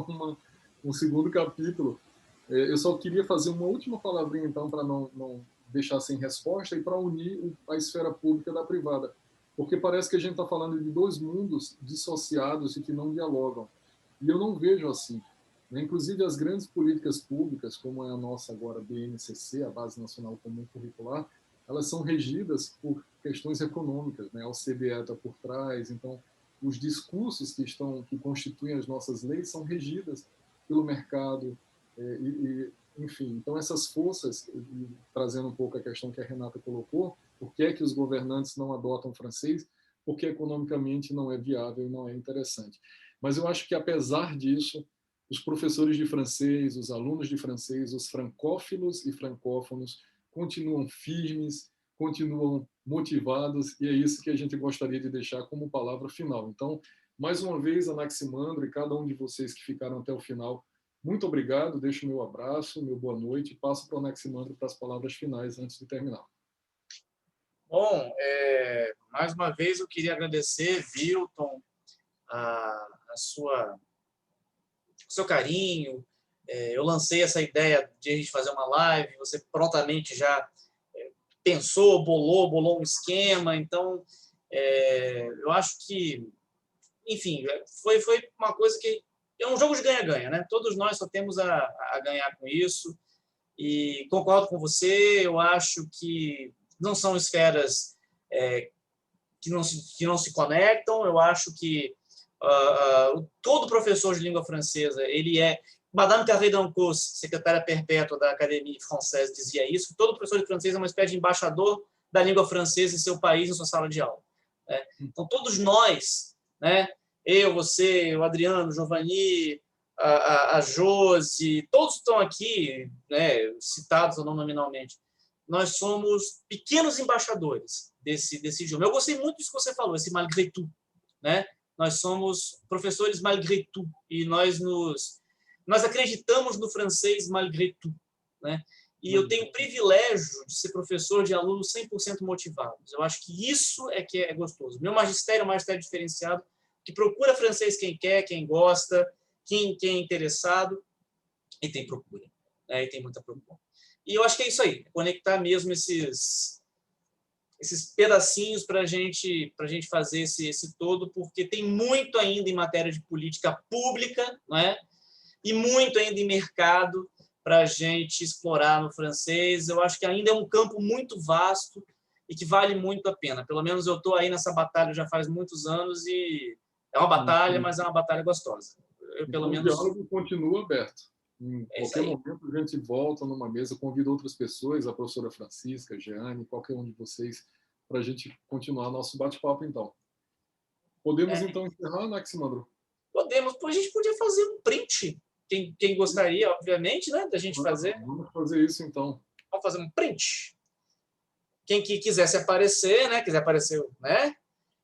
[SPEAKER 1] um segundo capítulo. Eu só queria fazer uma última palavrinha, então, para não deixar sem resposta e para unir a esfera pública da privada. Porque parece que a gente está falando de dois mundos dissociados e que não dialogam. E eu não vejo assim. Inclusive, as grandes políticas públicas, como é a nossa agora BNCC, a Base Nacional Comum Curricular, elas são regidas por questões econômicas, né? A OCDE está por trás, então os discursos que constituem as nossas leis são regidas pelo mercado, enfim. Então essas forças, trazendo um pouco a questão que a Renata colocou, por que é que os governantes não adotam francês? Porque economicamente não é viável e não é interessante. Mas eu acho que, apesar disso, os professores de francês, os alunos de francês, os francófilos e francófonos continuam firmes, continuam motivados, e é isso que a gente gostaria de deixar como palavra final. Então, mais uma vez, Anaximandro e cada um de vocês que ficaram até o final, muito obrigado, deixo o meu abraço, meu boa noite, e passo para o Anaximandro para as palavras finais antes de terminar.
[SPEAKER 2] Bom, mais uma vez eu queria agradecer, Vilton, o seu carinho. Eu lancei essa ideia de a gente fazer uma live, você prontamente já pensou, bolou um esquema. Então, eu acho que, enfim, foi uma coisa que é um jogo de ganha-ganha, né? Todos nós só temos a ganhar com isso. E concordo com você, eu acho que não são esferas que não se conectam. Eu acho que todo professor de língua francesa, ele é... Madame Carré d'Ancos, secretária perpétua da Académie Française, dizia isso, que todo professor de francês é uma espécie de embaixador da língua francesa em seu país, em sua sala de aula. Né? Então, todos nós, né? Eu, você, o Adriano, o Giovanni, a Josi, todos estão aqui, né, citados ou não nominalmente, nós somos pequenos embaixadores desse idioma. Eu gostei muito disso que você falou, esse malgré tout, né? Nós somos professores malgré tout, e nós acreditamos no francês malgré tout, né? E eu tenho o privilégio de ser professor de alunos 100% motivados. Eu acho que isso é que é gostoso. Meu magistério é um magistério diferenciado, que procura francês quem quer, quem gosta, quem é interessado, e tem procura, né? E tem muita procura. E eu acho que é isso aí, conectar mesmo esses pedacinhos para a gente fazer esse todo, porque tem muito ainda em matéria de política pública, né? E muito ainda em mercado para a gente explorar no francês. Eu acho que ainda é um campo muito vasto e que vale muito a pena. Pelo menos eu estou aí nessa batalha já faz muitos anos, e é uma batalha, mas é uma batalha gostosa.
[SPEAKER 1] Pelo menos... O diálogo continua aberto. Em qualquer momento a gente volta numa mesa, convida outras pessoas, a professora Francisca, a Jeane, qualquer um de vocês, para a gente continuar nosso bate-papo, então. Podemos, então, encerrar, Anaximandro?
[SPEAKER 2] Podemos. A gente podia fazer um print. Quem gostaria, obviamente, né, da gente fazer.
[SPEAKER 1] Vamos fazer isso, então.
[SPEAKER 2] Vamos fazer um print. Quem que quisesse aparecer, né, né?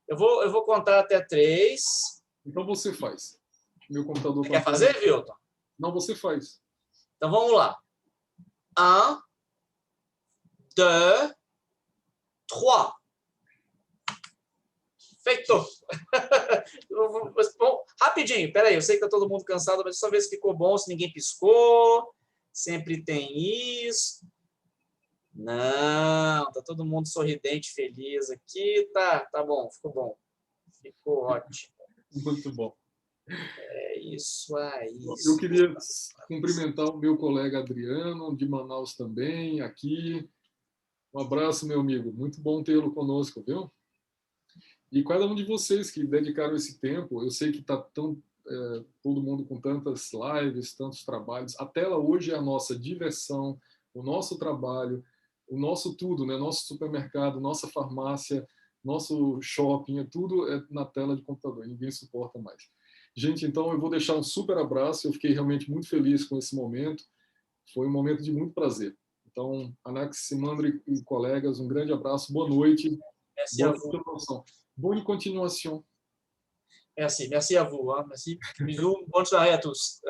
[SPEAKER 2] Eu vou contar até 3.
[SPEAKER 1] Então você faz. Meu computador...
[SPEAKER 2] Quer fazer, Vilton?
[SPEAKER 1] Não, você faz.
[SPEAKER 2] Então vamos lá. 1, 2, 3. Feito. Bom, rapidinho, peraí, eu sei que está todo mundo cansado, mas só ver se ficou bom, se ninguém piscou. Sempre tem isso. Não, tá todo mundo sorridente, feliz aqui. Tá bom, ficou bom. Ficou ótimo.
[SPEAKER 1] Muito bom.
[SPEAKER 2] É isso aí.
[SPEAKER 1] Eu queria cumprimentar o meu colega Adriano, de Manaus também, aqui. Um abraço, meu amigo. Muito bom tê-lo conosco, viu? E cada um de vocês que dedicaram esse tempo, eu sei que está todo mundo com tantas lives, tantos trabalhos. A tela hoje é a nossa diversão, o nosso trabalho, o nosso tudo, né? Nosso supermercado, nossa farmácia, nosso shopping, tudo é na tela de computador. Ninguém suporta mais. Gente, então eu vou deixar um super abraço. Eu fiquei realmente muito feliz com esse momento. Foi um momento de muito prazer. Então, Anaximandro e colegas, um grande abraço. Boa noite.
[SPEAKER 2] Merci à vous.
[SPEAKER 1] Bonne continuation.
[SPEAKER 2] Merci à vous. Hein. Merci. Bisous. Bonne soirée à tous.